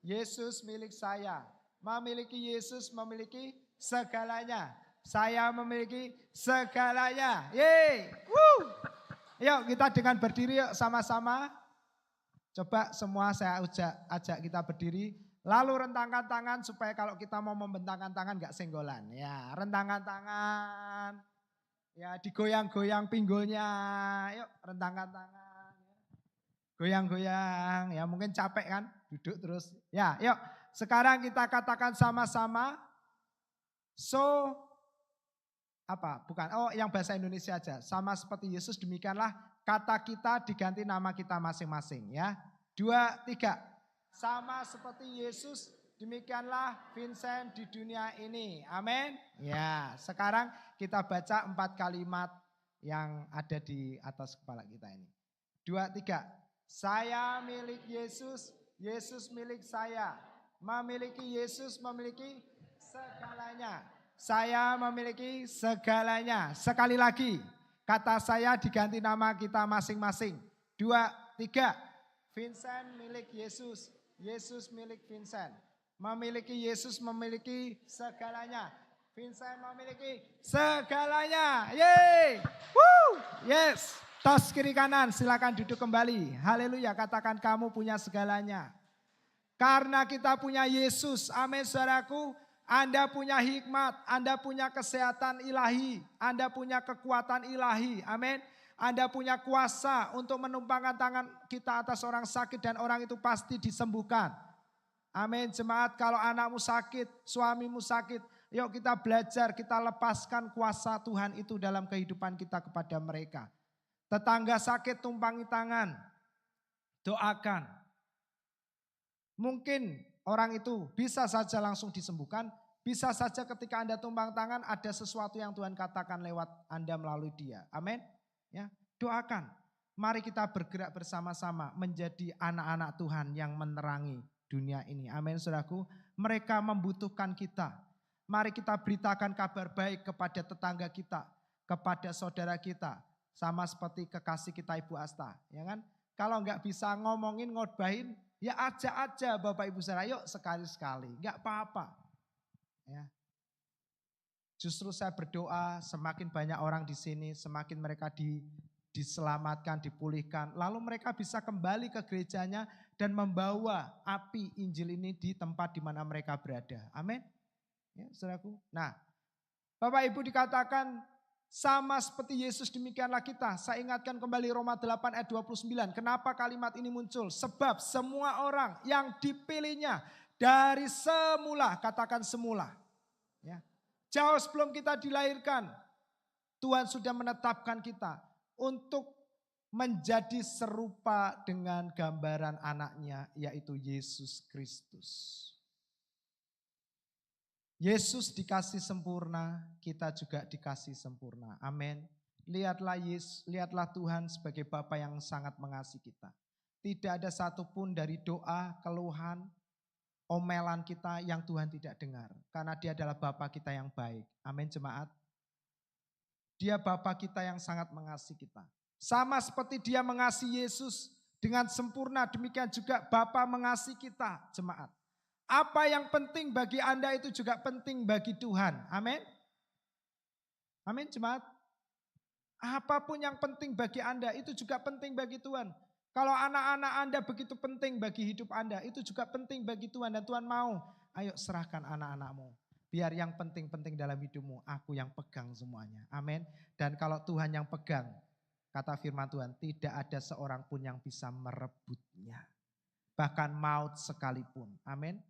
Yesus milik saya. Memiliki Yesus memiliki segalanya. Saya memiliki segalanya. Yeay. Woo. Yuk kita dengan berdiri yuk sama-sama. Coba semua saya ajak kita berdiri. Lalu rentangkan tangan supaya kalau kita mau membentangkan tangan gak senggolan. Ya, rentangkan tangan. Ya, digoyang-goyang pinggulnya. Yuk, rentangkan tangan. Goyang-goyang. Ya, mungkin capek kan? Duduk terus. Ya, yuk. Sekarang kita katakan sama-sama. So, apa? Bukan. Oh, yang bahasa Indonesia aja. Sama seperti Yesus, demikianlah kata kita diganti nama kita masing-masing. Ya. 2, 3. Sama seperti Yesus, demikianlah Vincent di dunia ini. Amin. Ya, sekarang kita baca 4 kalimat yang ada di atas kepala kita ini. 2, 3. Saya milik Yesus, Yesus milik saya. Memiliki Yesus memiliki segalanya. Saya memiliki segalanya. Sekali lagi, kata saya diganti nama kita masing-masing. 2, 3. Vincent milik Yesus, Yesus milik Vincent. Memiliki Yesus memiliki segalanya. Vincent memiliki segalanya. Yeay. Woo. Yes. Tos kiri kanan, silakan duduk kembali. Haleluya, katakan kamu punya segalanya. Karena kita punya Yesus, amin saudaraku. Anda punya hikmat, Anda punya kesehatan ilahi, Anda punya kekuatan ilahi, amin. Anda punya kuasa untuk menumpangkan tangan kita atas orang sakit dan orang itu pasti disembuhkan. Amin, jemaat, kalau anakmu sakit, suamimu sakit, yuk kita belajar, kita lepaskan kuasa Tuhan itu dalam kehidupan kita kepada mereka. Tetangga sakit, tumpangi tangan, doakan. Mungkin orang itu bisa saja langsung disembuhkan, bisa saja ketika Anda tumpang tangan ada sesuatu yang Tuhan katakan lewat Anda melalui dia. Amin. Ya, doakan. Mari kita bergerak bersama-sama menjadi anak-anak Tuhan yang menerangi dunia ini. Amin, saudaraku. Mereka membutuhkan kita. Mari kita beritakan kabar baik kepada tetangga kita, kepada saudara kita. Sama seperti kekasih kita Ibu Asta, ya kan? Kalau enggak bisa ngomongin, ngotbahin, ya ajak aja Bapak Ibu saudara, yuk sekali-sekali, enggak apa-apa. Ya. Justru saya berdoa semakin banyak orang di sini, semakin mereka diselamatkan, dipulihkan. Lalu mereka bisa kembali ke gerejanya dan membawa api Injil ini di tempat di mana mereka berada. Amin. Ya, saudaraku. Nah, Bapak Ibu dikatakan sama seperti Yesus demikianlah kita. Saya ingatkan kembali Roma 8 ayat 29. Kenapa kalimat ini muncul? Sebab semua orang yang dipilihnya dari semula, katakan semula. Ya. Jauh sebelum kita dilahirkan, Tuhan sudah menetapkan kita untuk menjadi serupa dengan gambaran anaknya, yaitu Yesus Kristus. Yesus dikasih sempurna, kita juga dikasih sempurna. Amin. Lihatlah Tuhan sebagai Bapa yang sangat mengasihi kita. Tidak ada satupun dari doa, keluhan, omelan kita yang Tuhan tidak dengar. Karena dia adalah Bapa kita yang baik. Amin, jemaat. Dia Bapa kita yang sangat mengasihi kita. Sama seperti dia mengasihi Yesus dengan sempurna, demikian juga Bapa mengasihi kita, jemaat. Apa yang penting bagi Anda itu juga penting bagi Tuhan. Amin. Amin, jemaat. Apapun yang penting bagi Anda itu juga penting bagi Tuhan. Kalau anak-anak Anda begitu penting bagi hidup Anda, itu juga penting bagi Tuhan. Dan Tuhan mau, ayo serahkan anak-anakmu. Biar yang penting-penting dalam hidupmu, aku yang pegang semuanya. Amin. Dan kalau Tuhan yang pegang, kata firman Tuhan, tidak ada seorang pun yang bisa merebutnya. bahkan maut sekalipun. Amin.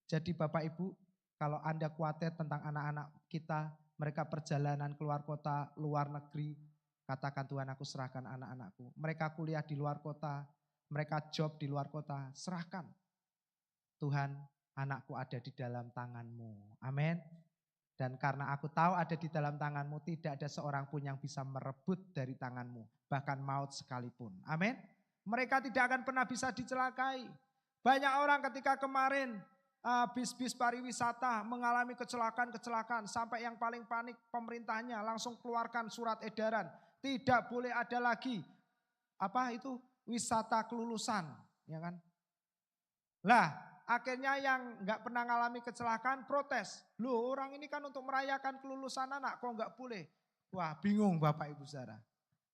Jadi Bapak Ibu, kalau Anda khawatir tentang anak-anak kita, mereka perjalanan keluar kota, luar negeri, katakan Tuhan aku serahkan anak-anakku. Mereka kuliah di luar kota, mereka job di luar kota, serahkan. Tuhan, anakku ada di dalam tangan-Mu. Amin. Dan karena aku tahu ada di dalam tangan-Mu, tidak ada seorang pun yang bisa merebut dari tangan-Mu, bahkan maut sekalipun. Amin. Mereka tidak akan pernah bisa dicelakai. Banyak orang ketika kemarin bis-bis pariwisata mengalami kecelakaan-kecelakaan, sampai yang paling panik pemerintahnya langsung keluarkan surat edaran. Tidak boleh ada lagi wisata kelulusan, ya kan? Lah, akhirnya yang nggak pernah ngalami kecelakaan protes. Loh, orang ini kan untuk merayakan kelulusan anak, kok nggak boleh? Wah, bingung Bapak Ibu Saudara.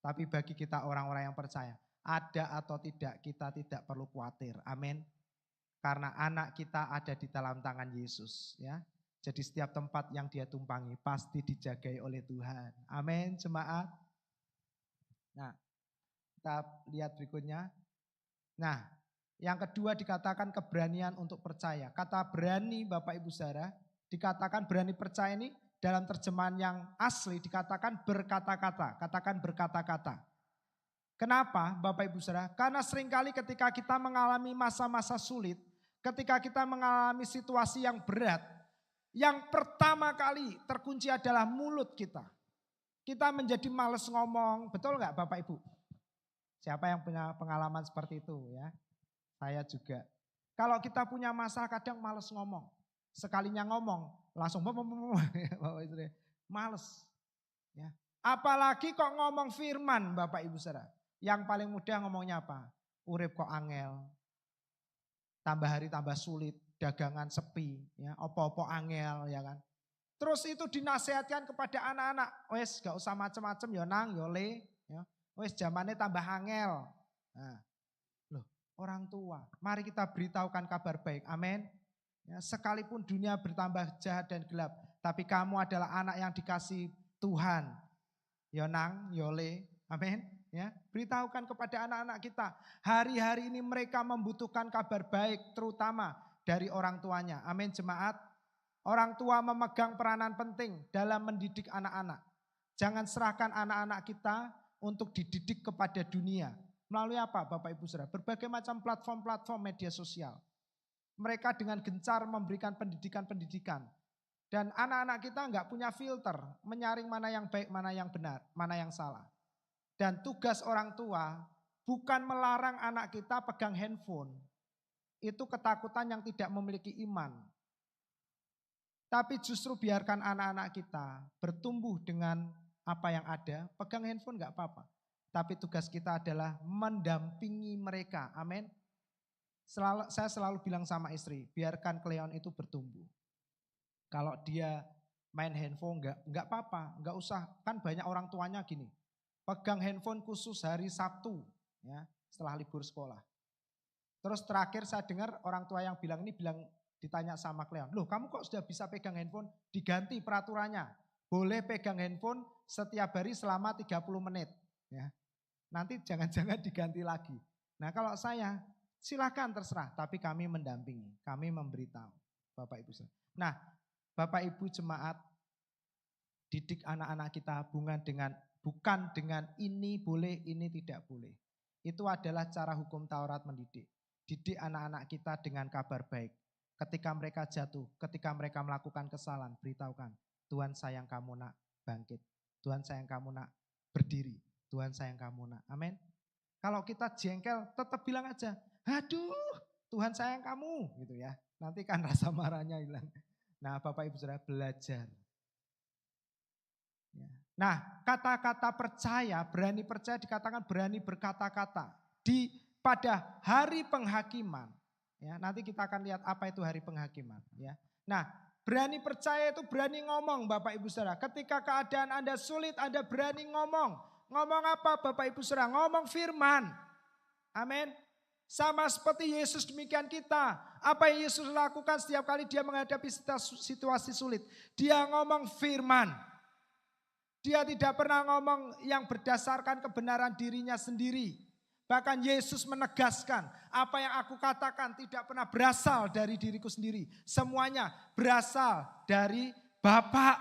Tapi bagi kita orang-orang yang percaya, ada atau tidak, kita tidak perlu khawatir. Amin. Karena anak kita ada di dalam tangan Yesus, ya. Jadi setiap tempat yang dia tumpangi pasti dijagai oleh Tuhan. Amin, jemaat. Nah, kita lihat berikutnya. Nah, yang kedua dikatakan keberanian untuk percaya. Kata berani Bapak Ibu Saudara, dikatakan berani percaya ini dalam terjemahan yang asli dikatakan berkata-kata. Katakan berkata-kata. Kenapa Bapak Ibu Saudara? Karena seringkali ketika kita mengalami masa-masa sulit, ketika kita mengalami situasi yang berat, yang pertama kali terkunci adalah mulut kita. Kita menjadi males ngomong, betul nggak Bapak Ibu? Siapa yang punya pengalaman seperti itu ya? Saya juga. Kalau kita punya masalah kadang males ngomong. Sekalinya ngomong langsung males. Ya. Apalagi kok ngomong firman Bapak Ibu Saudara. Yang paling mudah ngomongnya apa? Urip kok angel. Tambah hari tambah sulit, dagangan sepi, ya, opo-opo angel, ya kan. Terus itu dinasihatkan kepada anak-anak, wes gak usah macem-macem ya nang, ya le, ya. Wes zamannya tambah angel. Nah, loh, orang tua, mari kita beritahukan kabar baik, amin. Ya, sekalipun dunia bertambah jahat dan gelap, tapi kamu adalah anak yang dikasih Tuhan. Ya nang, ya le, amin. Ya, beritahukan kepada anak-anak kita, hari-hari ini mereka membutuhkan kabar baik terutama dari orang tuanya. Amin jemaat. Orang tua memegang peranan penting dalam mendidik anak-anak. Jangan serahkan anak-anak kita untuk dididik kepada dunia. Melalui apa Bapak Ibu Saudara? Berbagai macam platform-platform media sosial. Mereka dengan gencar memberikan pendidikan-pendidikan. Dan anak-anak kita enggak punya filter, menyaring mana yang baik, mana yang benar, mana yang salah. Dan tugas orang tua bukan melarang anak kita pegang handphone. Itu ketakutan yang tidak memiliki iman. Tapi justru biarkan anak-anak kita bertumbuh dengan apa yang ada. Pegang handphone enggak apa-apa. Tapi tugas kita adalah mendampingi mereka. Amin. Saya selalu bilang sama istri, biarkan Cleon itu bertumbuh. Kalau dia main handphone enggak apa-apa, enggak usah. Kan banyak orang tuanya gini. Pegang handphone khusus hari Sabtu ya, setelah libur sekolah. Terus terakhir saya dengar orang tua yang bilang ditanya sama Cleon, loh kamu kok sudah bisa pegang handphone? Diganti peraturannya, boleh pegang handphone setiap hari selama 30 menit. Ya. Nanti jangan-jangan diganti lagi. Nah kalau saya silakan terserah, tapi kami mendampingi, kami memberitahu Bapak Ibu. Nah Bapak Ibu jemaat, didik anak-anak kita bukan dengan ini boleh, ini tidak boleh. Itu adalah cara hukum Taurat mendidik. Didik anak-anak kita dengan kabar baik. Ketika mereka jatuh, ketika mereka melakukan kesalahan, beritahukan, Tuhan sayang kamu nak bangkit. Tuhan sayang kamu nak berdiri. Tuhan sayang kamu nak. Amin. Kalau kita jengkel, tetap bilang aja, aduh Tuhan sayang kamu. Gitu ya. Nanti kan rasa marahnya hilang. Nah Bapak Ibu Saudara belajar. Nah, kata-kata percaya, berani percaya dikatakan berani berkata-kata. Pada hari penghakiman, ya, nanti kita akan lihat apa itu hari penghakiman. Ya. Nah, berani percaya itu berani ngomong Bapak Ibu Saudara. Ketika keadaan Anda sulit, Anda berani ngomong. Ngomong apa Bapak Ibu Saudara? Ngomong firman. Amin. Sama seperti Yesus demikian kita. Apa yang Yesus lakukan setiap kali dia menghadapi situasi sulit? Dia ngomong firman. Dia tidak pernah ngomong yang berdasarkan kebenaran dirinya sendiri. Bahkan Yesus menegaskan, apa yang aku katakan tidak pernah berasal dari diriku sendiri. Semuanya berasal dari Bapa.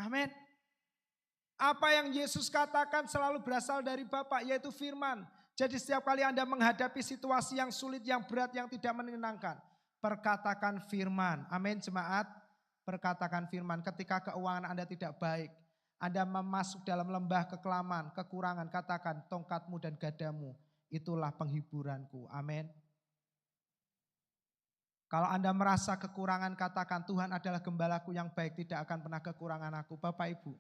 Amin. Apa yang Yesus katakan selalu berasal dari Bapa, yaitu firman. Jadi setiap kali Anda menghadapi situasi yang sulit, yang berat, yang tidak menyenangkan, perkatakan firman. Amin jemaat. Perkatakan firman. Ketika keuangan Anda tidak baik, Anda masuk dalam lembah kekelaman, kekurangan, katakan tongkatmu dan gadamu, itulah penghiburanku. Amin. Kalau Anda merasa kekurangan, katakan Tuhan adalah gembalaku yang baik, tidak akan pernah kekurangan aku. Bapak Ibu,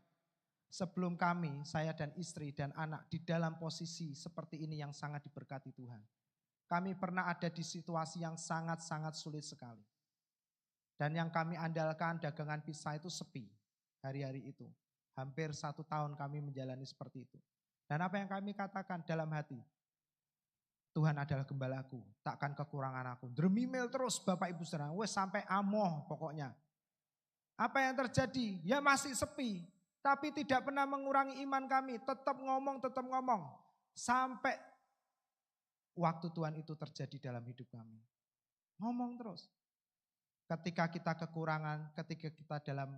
sebelum kami, saya dan istri dan anak di dalam posisi seperti ini yang sangat diberkati Tuhan. Kami pernah ada di situasi yang sangat-sangat sulit sekali. Dan yang kami andalkan dagangan pisah itu sepi hari-hari itu. Hampir 1 tahun kami menjalani seperti itu. Dan apa yang kami katakan dalam hati, Tuhan adalah gembalaku, takkan kekurangan aku. Dermimil terus Bapak Ibu Saudara, wes sampai amoh pokoknya. Apa yang terjadi? Ya masih sepi, tapi tidak pernah mengurangi iman kami. Tetap ngomong. Sampai waktu Tuhan itu terjadi dalam hidup kami. Ngomong terus. Ketika kita kekurangan, ketika kita dalam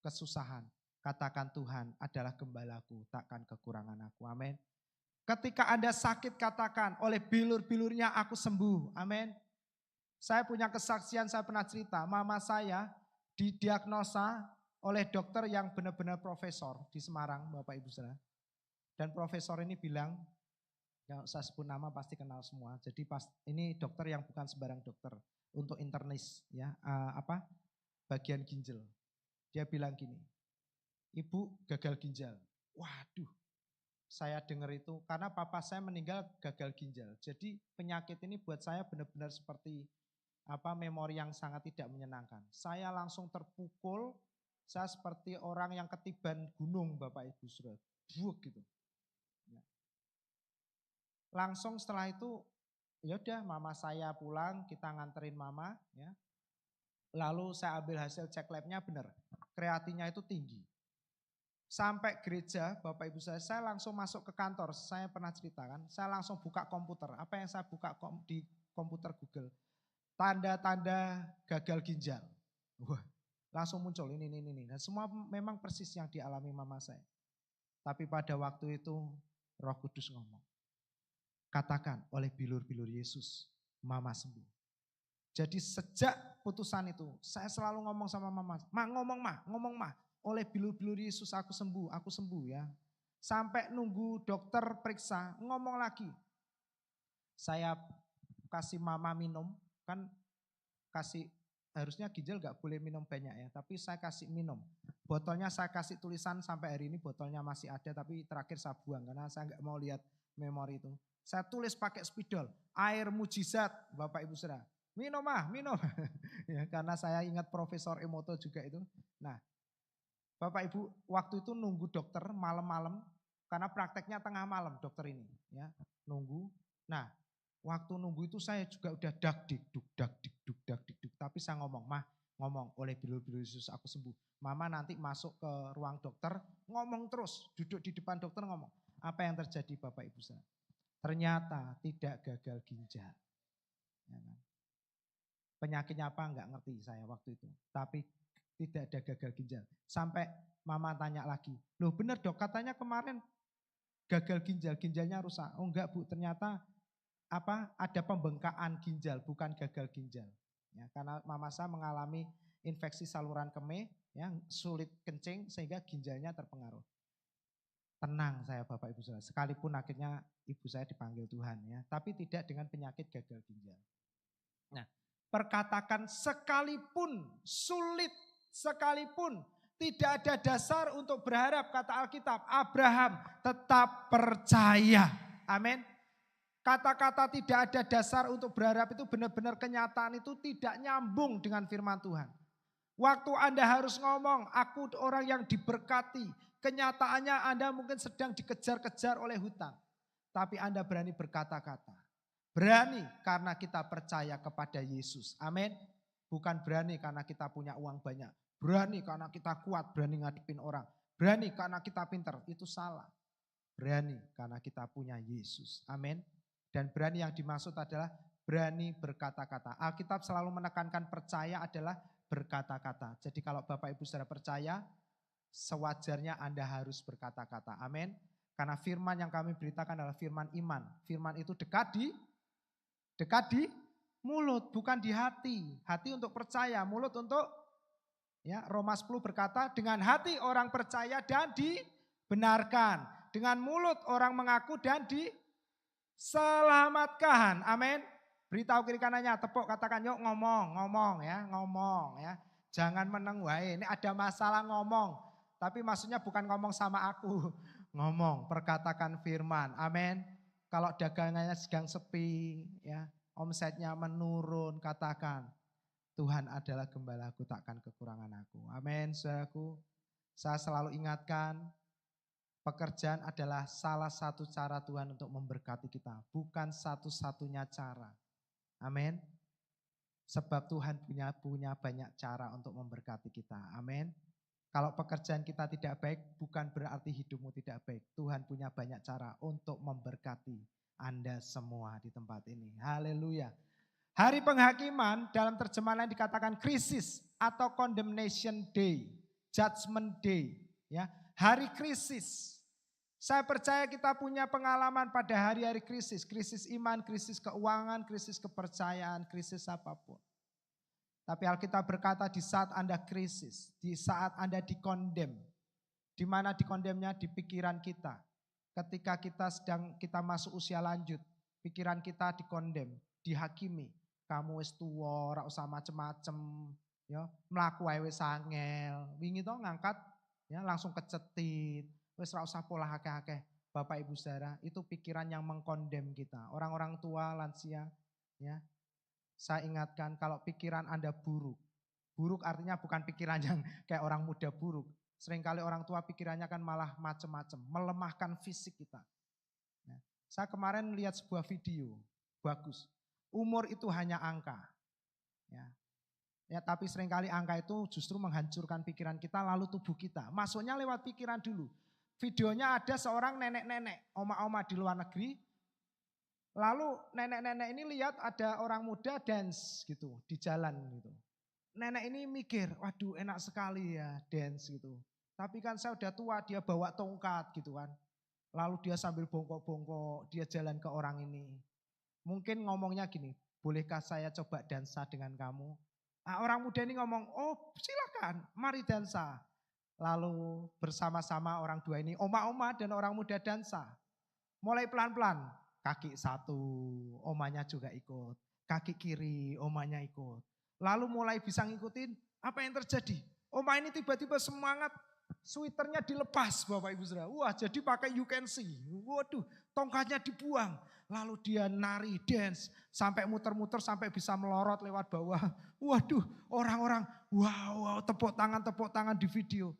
kesusahan, katakan Tuhan adalah gembalaku, takkan kekurangan aku. Amin. Ketika Anda sakit, katakan oleh bilur-bilurnya aku sembuh. Amin. Saya punya kesaksian, saya pernah cerita, mama saya didiagnosa oleh dokter yang benar-benar profesor di Semarang, Bapak Ibu Saudara. Dan profesor ini bilang, ya saya sebut nama pasti kenal semua. Jadi ini dokter yang bukan sembarang dokter, untuk internis ya, bagian ginjal. Dia bilang gini, Ibu gagal ginjal. Waduh, saya dengar itu karena papa saya meninggal gagal ginjal. Jadi penyakit ini buat saya benar-benar seperti memori yang sangat tidak menyenangkan. Saya langsung terpukul, saya seperti orang yang ketiban gunung Bapak Ibu Saudara. Buuk gitu. Ya. Langsung setelah itu, yaudah mama saya pulang, kita nganterin mama ya. Lalu saya ambil hasil cek labnya benar, kreatinnya itu tinggi. Sampai gereja, Bapak Ibu saya langsung masuk ke kantor, saya pernah ceritakan, saya langsung buka komputer. Apa yang saya buka di komputer Google? Tanda-tanda gagal ginjal. Wah, langsung muncul ini. Dan semua memang persis yang dialami mama saya. Tapi pada waktu itu Roh Kudus ngomong, katakan oleh bilur-bilur Yesus, mama sembuh. Jadi sejak putusan itu, saya selalu ngomong sama mama, ngomong oleh bilur-bilur Yesus aku sembuh ya. Sampai nunggu dokter periksa, ngomong lagi. Saya kasih mama minum, kan harusnya ginjal gak boleh minum banyak ya, tapi saya kasih minum. Botolnya saya kasih tulisan sampai hari ini botolnya masih ada, tapi terakhir saya buang karena saya gak mau lihat memori itu. Saya tulis pakai spidol, air mujizat Bapak Ibu Saudara. Minum. Ya, karena saya ingat Profesor Emoto juga itu. Nah, Bapak Ibu waktu itu nunggu dokter malam-malam, karena prakteknya tengah malam dokter ini. Ya, nunggu. Nah, waktu nunggu itu saya juga udah dak dikduk. Tapi saya ngomong oleh bilur-bilur Yesus aku sembuh. Mama nanti masuk ke ruang dokter, ngomong terus, duduk di depan dokter ngomong. Apa yang terjadi Bapak Ibu saya? Ternyata tidak gagal ginjal. Ya kan? Penyakitnya apa enggak ngerti saya waktu itu. Tapi tidak ada gagal ginjal. Sampai mama tanya lagi, loh benar dok katanya kemarin gagal ginjalnya rusak. Oh enggak Bu, ternyata ada pembengkakan ginjal, bukan gagal ginjal. Ya, karena mama saya mengalami infeksi saluran kemih, yang sulit kencing sehingga ginjalnya terpengaruh. Tenang saya Bapak Ibu Saudara, sekalipun akhirnya ibu saya dipanggil Tuhan ya, tapi tidak dengan penyakit gagal ginjal. Nah, perkatakan sekalipun sulit, sekalipun tidak ada dasar untuk berharap, kata Alkitab, Abraham tetap percaya. Amin. Kata-kata tidak ada dasar untuk berharap itu benar-benar kenyataan itu tidak nyambung dengan firman Tuhan. Waktu Anda harus ngomong, aku orang yang diberkati. Kenyataannya Anda mungkin sedang dikejar-kejar oleh hutang. Tapi Anda berani berkata-kata. Berani karena kita percaya kepada Yesus. Amin. Bukan berani karena kita punya uang banyak. Berani karena kita kuat, berani ngadepin orang. Berani karena kita pintar. Itu salah. Berani karena kita punya Yesus. Amin. Dan berani yang dimaksud adalah berani berkata-kata. Alkitab selalu menekankan percaya adalah berkata-kata. Jadi kalau Bapak Ibu Saudara percaya, sewajarnya Anda harus berkata-kata. Amin. Karena firman yang kami beritakan adalah firman iman. Firman itu dekat di mulut, bukan di hati. Hati untuk percaya, mulut untuk, ya, Roma 10 berkata, dengan hati orang percaya dan dibenarkan. Dengan mulut orang mengaku dan diselamatkan. Amin. Beritahu kiri kanannya, tepuk, katakan yuk ngomong ya. Jangan meneng, wae ini ada masalah ngomong. Tapi maksudnya bukan ngomong sama aku. Ngomong, perkatakan firman. Amin. Kalau dagangannya sedang sepi, ya, omsetnya menurun, katakan, Tuhan adalah gembalaku, takkan kekurangan aku. Amin, saudaraku. Saya selalu ingatkan, pekerjaan adalah salah satu cara Tuhan untuk memberkati kita. Bukan satu-satunya cara. Amin. Sebab Tuhan punya banyak cara untuk memberkati kita. Amin. Kalau pekerjaan kita tidak baik, bukan berarti hidupmu tidak baik. Tuhan punya banyak cara untuk memberkati Anda semua di tempat ini. Haleluya. Hari penghakiman dalam terjemahan lain dikatakan krisis atau condemnation day, judgment day, ya. Hari krisis. Saya percaya kita punya pengalaman pada hari-hari krisis, krisis iman, krisis keuangan, krisis kepercayaan, krisis apapun. Tapi Alkitab berkata di saat Anda krisis, di saat Anda dikondem, di mana dikondemnya di pikiran kita. Ketika kita masuk usia lanjut, pikiran kita dikondem, dihakimi. Kamu wis tuwa, ora usah macem-macem, ya, mlaku ae wis angel. Wingi to ngangkat, ya, langsung kecetit, wis ora usah pola akeh-akeh. Bapak Ibu Saudara, itu pikiran yang mengkondem kita. Orang-orang tua, lansia, ya. Saya ingatkan kalau pikiran Anda buruk. Buruk artinya bukan pikiran yang kayak orang muda buruk. Seringkali orang tua pikirannya kan malah macem-macem, melemahkan fisik kita. Ya. Saya kemarin lihat sebuah video, bagus. Umur itu hanya angka. Ya, tapi seringkali angka itu justru menghancurkan pikiran kita lalu tubuh kita. Masuknya lewat pikiran dulu. Videonya ada seorang nenek-nenek, oma-oma di luar negeri. Lalu nenek-nenek ini lihat ada orang muda dance gitu di jalan gitu. Nenek ini mikir, waduh enak sekali ya dance gitu. Tapi kan saya udah tua, dia bawa tongkat gitu kan. Lalu dia sambil bongkok-bongkok, dia jalan ke orang ini. Mungkin ngomongnya gini, bolehkah saya coba dansa dengan kamu? Nah, orang muda ini ngomong, oh silakan, mari dansa. Lalu bersama-sama orang dua ini, oma-oma dan orang muda dansa. Mulai pelan-pelan, kaki satu, omanya juga ikut. Kaki kiri, omanya ikut. Lalu mulai bisa ngikutin, apa yang terjadi? Oma ini tiba-tiba semangat, sweaternya dilepas Bapak Ibu Saudara. Wah jadi pakai you can see. Waduh tongkatnya dibuang. Lalu dia nari, dance. Sampai muter-muter sampai bisa melorot lewat bawah. Waduh orang-orang wow tepuk tangan di video.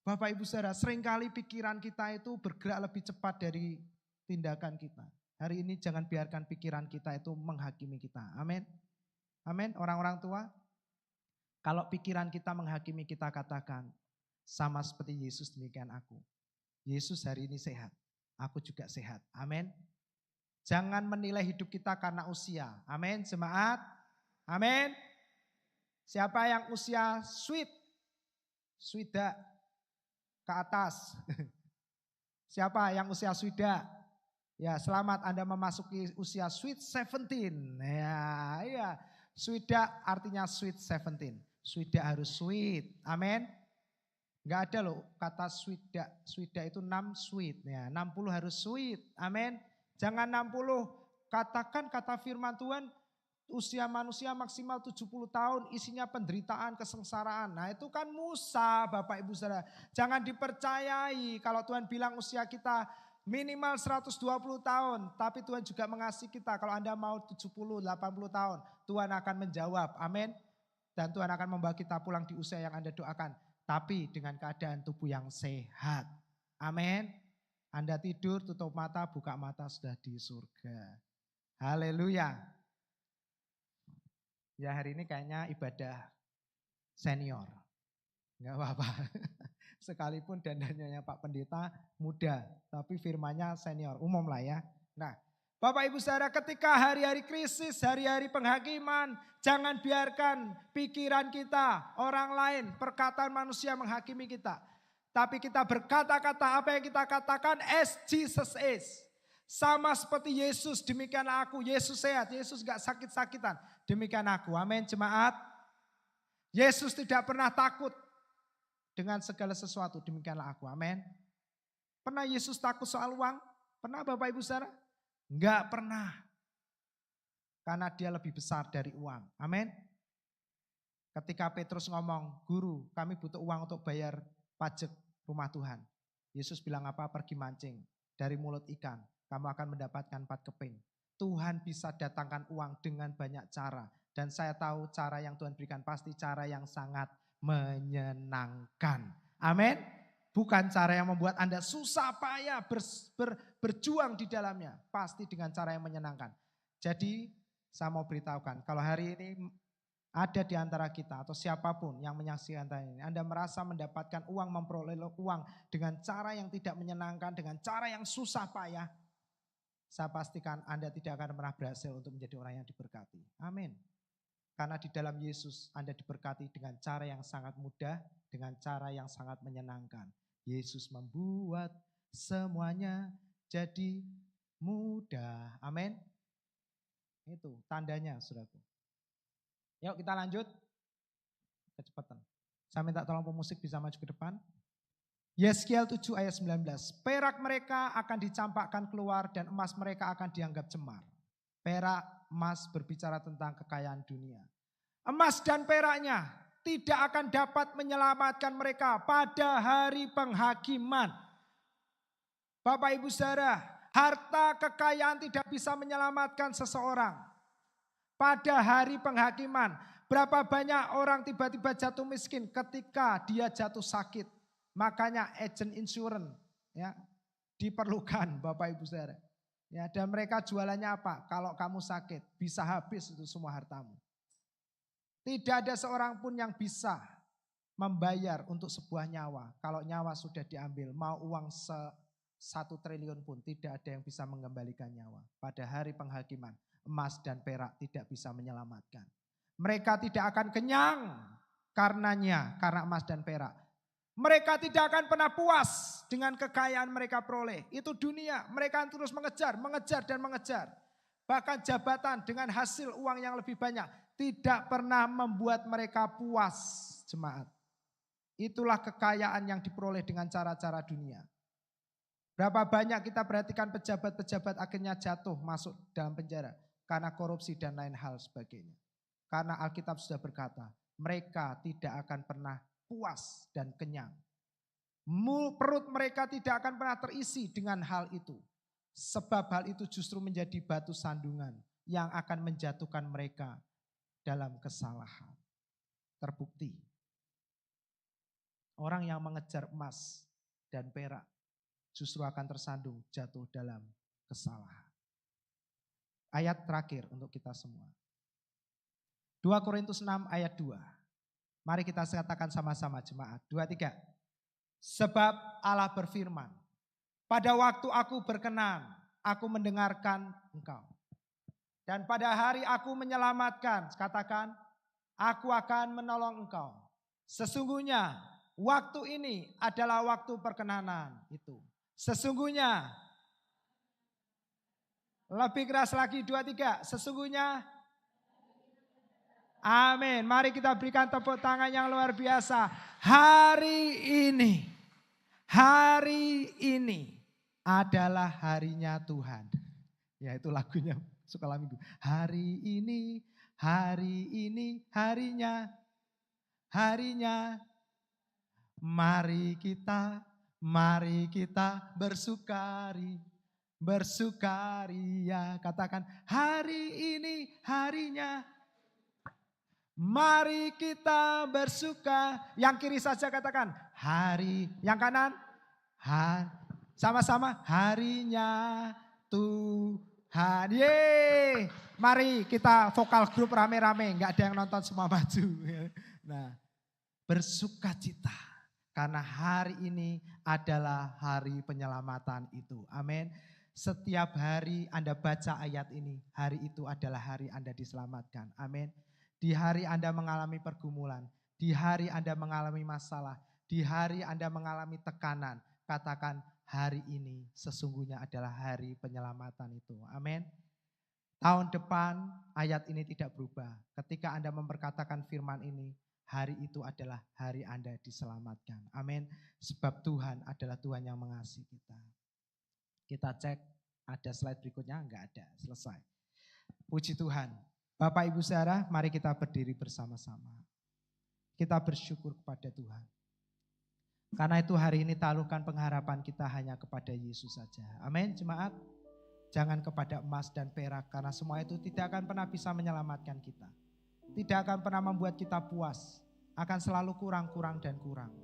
Bapak Ibu Saudara seringkali pikiran kita itu bergerak lebih cepat dari tindakan kita. Hari ini jangan biarkan pikiran kita itu menghakimi kita. Amin. Amin. Orang-orang tua. Kalau pikiran kita menghakimi kita katakan. Sama seperti Yesus demikian aku. Yesus hari ini sehat. Aku juga sehat. Amin. Jangan menilai hidup kita karena usia. Amin. Jemaat. Amin. Siapa yang usia swida ke atas. Siapa yang usia swida? Ya selamat Anda memasuki usia sweet 17. Ya, swida artinya sweet 17. Swida harus sweet. Amin. Enggak ada loh kata swida. Swida itu 6 sweet. Ya, 60 harus sweet. Amin. Jangan 60. Katakan kata firman Tuhan. Usia manusia maksimal 70 tahun. Isinya penderitaan, kesengsaraan. Nah itu kan Musa Bapak Ibu Saudara. Jangan dipercayai kalau Tuhan bilang usia kita minimal 120 tahun. Tapi Tuhan juga mengasihi kita. Kalau Anda mau 70, 80 tahun. Tuhan akan menjawab. Amin. Dan Tuhan akan membawa kita pulang di usia yang Anda doakan. Tapi dengan keadaan tubuh yang sehat. Amin. Anda tidur, tutup mata, buka mata sudah di surga. Haleluya. Ya hari ini kayaknya ibadah senior. Enggak apa-apa. Sekalipun dandannya Pak Pendeta muda, tapi firmannya senior, umum lah ya. Nah, Bapak Ibu Saudara, ketika hari-hari krisis, hari-hari penghakiman, jangan biarkan pikiran kita, orang lain, perkataan manusia menghakimi kita. Tapi kita berkata-kata apa yang kita katakan as Jesus is. Sama seperti Yesus, demikianlah aku. Yesus sehat, Yesus gak sakit-sakitan. Demikian aku, amin jemaat. Yesus tidak pernah takut dengan segala sesuatu, demikianlah aku, amin. Pernah Yesus takut soal uang? Pernah Bapak Ibu Saudara? Enggak pernah. Karena dia lebih besar dari uang, amin. Ketika Petrus ngomong, guru kami butuh uang untuk bayar pajak rumah Tuhan. Yesus bilang apa? Pergi mancing dari mulut ikan. Kamu akan mendapatkan 4 keping. Tuhan bisa datangkan uang dengan banyak cara. Dan saya tahu cara yang Tuhan berikan pasti cara yang sangat menyenangkan. Amin. Bukan cara yang membuat Anda susah payah berjuang di dalamnya. Pasti dengan cara yang menyenangkan. Jadi saya mau beritahukan kalau hari ini ada di antara kita atau siapapun yang menyaksikan ini, Anda merasa mendapatkan uang, memperoleh uang dengan cara yang tidak menyenangkan, dengan cara yang susah payah, saya pastikan Anda tidak akan pernah berhasil untuk menjadi orang yang diberkati. Amin. Karena di dalam Yesus Anda diberkati dengan cara yang sangat mudah, dengan cara yang sangat menyenangkan. Yesus membuat semuanya jadi mudah. Amin. Itu tandanya, saudaraku. Yuk kita lanjut. Kecepatan. Saya minta tolong pemusik bisa maju ke depan. Yeskiel 7 ayat 19. Perak mereka akan dicampakkan keluar dan emas mereka akan dianggap cemar. Perak, emas berbicara tentang kekayaan dunia. Emas dan peraknya tidak akan dapat menyelamatkan mereka pada hari penghakiman. Bapak Ibu Saudara, harta kekayaan tidak bisa menyelamatkan seseorang. Pada hari penghakiman, berapa banyak orang tiba-tiba jatuh miskin ketika dia jatuh sakit. Makanya agent insurance ya, diperlukan Bapak Ibu Saudara. Ya, dan mereka jualannya apa? Kalau kamu sakit bisa habis itu semua hartamu. Tidak ada seorang pun yang bisa membayar untuk sebuah nyawa. Kalau nyawa sudah diambil, mau uang 1 triliun pun tidak ada yang bisa mengembalikan nyawa. Pada hari penghakiman, emas dan perak tidak bisa menyelamatkan. Mereka tidak akan kenyang karena emas dan perak. Mereka tidak akan pernah puas dengan kekayaan mereka peroleh. Itu dunia, mereka akan terus mengejar dan mengejar. Bahkan jabatan dengan hasil uang yang lebih banyak tidak pernah membuat mereka puas, jemaat. Itulah kekayaan yang diperoleh dengan cara-cara dunia. Berapa banyak kita perhatikan pejabat-pejabat akhirnya jatuh masuk dalam penjara karena korupsi dan lain hal sebagainya. Karena Alkitab sudah berkata, mereka tidak akan pernah puas dan kenyang. Perut mereka tidak akan pernah terisi dengan hal itu. Sebab hal itu justru menjadi batu sandungan yang akan menjatuhkan mereka dalam kesalahan. Terbukti. Orang yang mengejar emas dan perak justru akan tersandung jatuh dalam kesalahan. Ayat terakhir untuk kita semua. 2 Korintus 6 ayat 2. Mari kita katakan sama-sama jemaat. 2, 3. Sebab Allah berfirman, pada waktu aku berkenan, aku mendengarkan engkau. Dan pada hari aku menyelamatkan, katakan, aku akan menolong engkau. Sesungguhnya waktu ini adalah waktu perkenanan itu. Sesungguhnya, lebih keras lagi 2, 3. Sesungguhnya, amin. Mari kita berikan tepuk tangan yang luar biasa. Hari ini adalah harinya Tuhan. Ya itu lagunya sekolah minggu. Hari ini harinya. Mari kita bersukaria. Katakan hari ini harinya. Mari kita bersuka. Yang kiri saja katakan hari. Yang kanan sama-sama harinya Tuhan. Yeay. Mari kita vokal grup rame-rame. Gak ada yang nonton semua maju. Nah, bersukacita. Karena hari ini adalah hari penyelamatan itu. Amin. Setiap hari Anda baca ayat ini, hari itu adalah hari Anda diselamatkan. Amin. Di hari Anda mengalami pergumulan, di hari Anda mengalami masalah, di hari Anda mengalami tekanan, katakan hari ini sesungguhnya adalah hari penyelamatan itu. Amin. Tahun depan ayat ini tidak berubah. Ketika Anda memperkatakan firman ini, hari itu adalah hari Anda diselamatkan. Amin. Sebab Tuhan adalah Tuhan yang mengasihi kita. Kita cek, ada slide berikutnya? Enggak ada, selesai. Puji Tuhan. Bapak Ibu saudara, mari kita berdiri bersama-sama. Kita bersyukur kepada Tuhan. Karena itu hari ini taruhkan pengharapan kita hanya kepada Yesus saja. Amin, jemaat. Jangan kepada emas dan perak, karena semua itu tidak akan pernah bisa menyelamatkan kita. Tidak akan pernah membuat kita puas, akan selalu kurang dan kurang.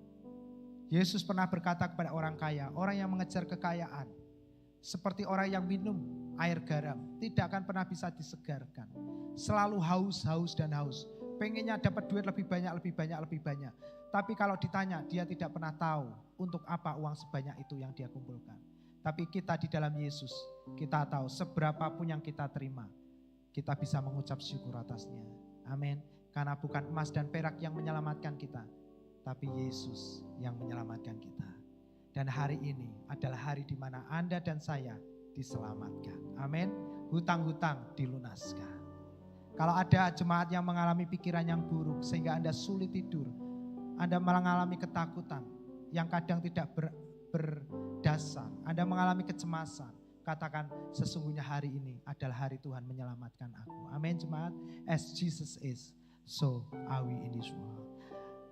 Yesus pernah berkata kepada orang kaya, orang yang mengejar kekayaan, seperti orang yang minum air garam, tidak akan pernah bisa disegarkan. Selalu haus dan haus. Pengennya dapat duit lebih banyak. Tapi kalau ditanya, dia tidak pernah tahu untuk apa uang sebanyak itu yang dia kumpulkan. Tapi kita di dalam Yesus, kita tahu seberapapun yang kita terima, kita bisa mengucap syukur atasnya. Amin. Karena bukan emas dan perak yang menyelamatkan kita, tapi Yesus yang menyelamatkan kita. Dan hari ini adalah hari di mana Anda dan saya diselamatkan. Amin. Hutang-hutang dilunaskan. Kalau ada jemaat yang mengalami pikiran yang buruk sehingga Anda sulit tidur, Anda mengalami ketakutan yang kadang tidak berdasar, Anda mengalami kecemasan, katakan sesungguhnya hari ini adalah hari Tuhan menyelamatkan aku. Amin jemaat. As Jesus is, so are we in this world.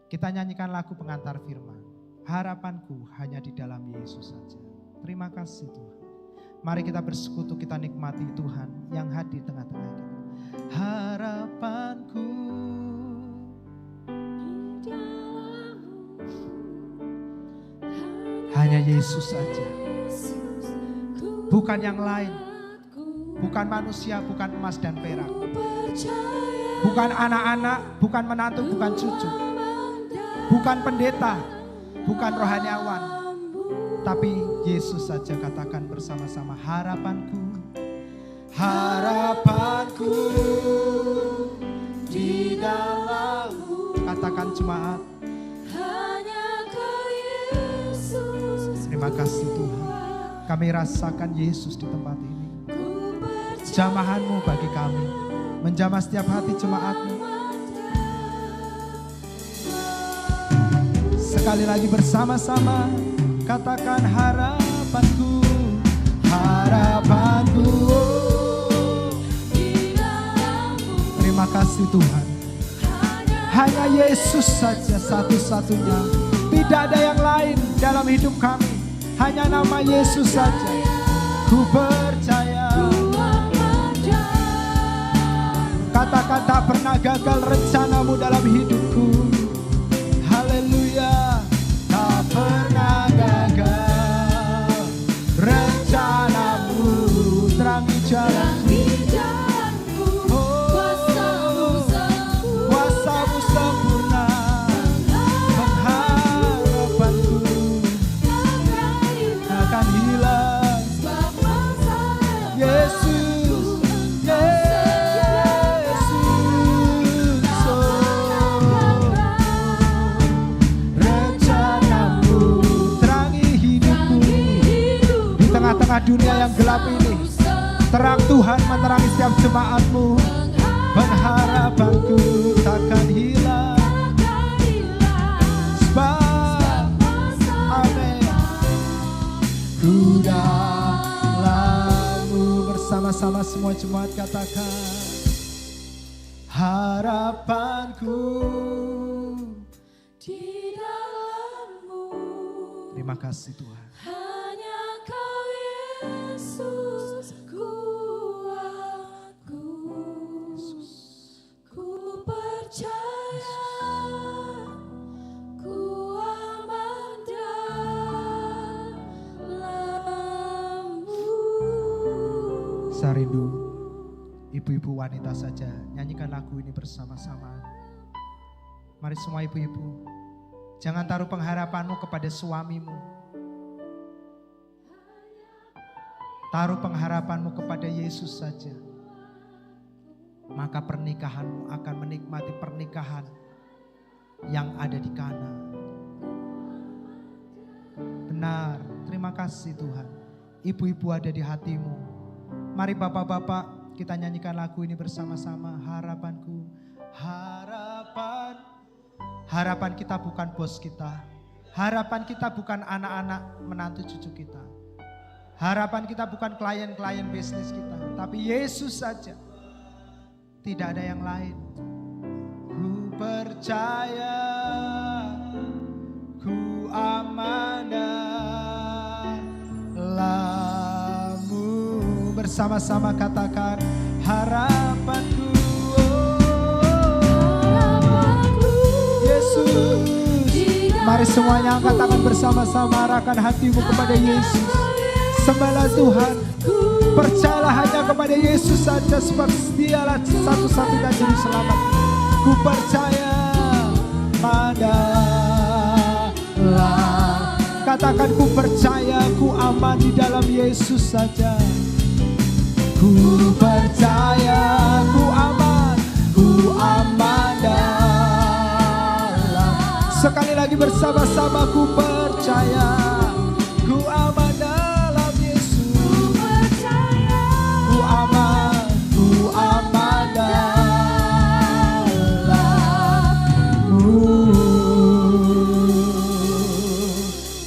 Kita nyanyikan lagu pengantar firman. Harapanku hanya di dalam Yesus saja. Terima kasih Tuhan. Mari kita bersekutu, kita nikmati Tuhan yang hadir tengah-tengah kita. Harapanku di dalam-Mu, hanya Yesus saja. Bukan yang lain. Bukan manusia, bukan emas dan perak. Bukan anak-anak, bukan menantu, bukan cucu. Bukan pendeta, bukan rohaniawan. Tapi Yesus saja, katakan bersama-sama, harapanku. Harapanku di dalam-Mu. Katakan jemaat. Hanya Kau Yesus. Terima kasih Tuhan. Kami rasakan Yesus di tempat ini. Jamahan-Mu bagi kami. Menjamah setiap hati jemaat-Mu. Sekali lagi bersama-sama. Katakan harapanku. Harapanku. Terima kasih Tuhan. Hanya Yesus saja satu-satunya. Tidak ada yang lain dalam hidup kami. Hanya nama Yesus saja. Ku percaya. Katakan tak pernah gagal rencana-Mu dalam hidupku. Haleluya. Tak pernah gagal rencana-Mu. Terangi jalanku. Kuasa-Mu sempurna. Pengharapanku akan hilang. Yesus, Yesus, rencana-Mu terangi hidupku. Di tengah-tengah dunia yang gelap ini, terang Tuhan menerangi setiap jemaat-Mu. Pengharapanku takkan hilang. Sebab, amin, ku dalam-Mu. Bersama-sama semua jemaat katakan, harapanku di dalam-Mu. Terima kasih Tuhan. Hanya Kau Yesus, kuatku. Ku percaya, ku aman dalam-Mu. Saya rindu ibu-ibu wanita saja nyanyikan lagu ini bersama-sama. Mari semua ibu-ibu, Jangan taruh pengharapanmu kepada suamimu. Taruh pengharapanmu kepada Yesus saja. Maka pernikahanmu akan menikmati pernikahan yang ada di Kana. Benar, terima kasih Tuhan. Ibu-ibu ada di hatimu. Mari bapak-bapak kita nyanyikan lagu ini bersama-sama. Harapanku, harapan kita bukan bos kita. Harapan kita bukan anak-anak menantu cucu kita. Harapan kita bukan klien-klien bisnis kita. Tapi Yesus saja. Tidak ada yang lain. Ku percaya, ku amanah lamu. Bersama-sama katakan harapanku, Yesus. Mari semuanya angkat tangan bersama-sama, arahkan hatimu kepada Yesus. Sembahlah Tuhan. Percayalah hanya kepada Yesus saja, sebab dialah satu-satunya juru selamat. Ku percaya padalah. Katakan ku percaya, ku aman di dalam Yesus saja. Ku percaya, ku aman dalam. Sekali lagi bersama-sama, ku percaya, ku aman dalam Yesus. Ku aman dalam-Mu.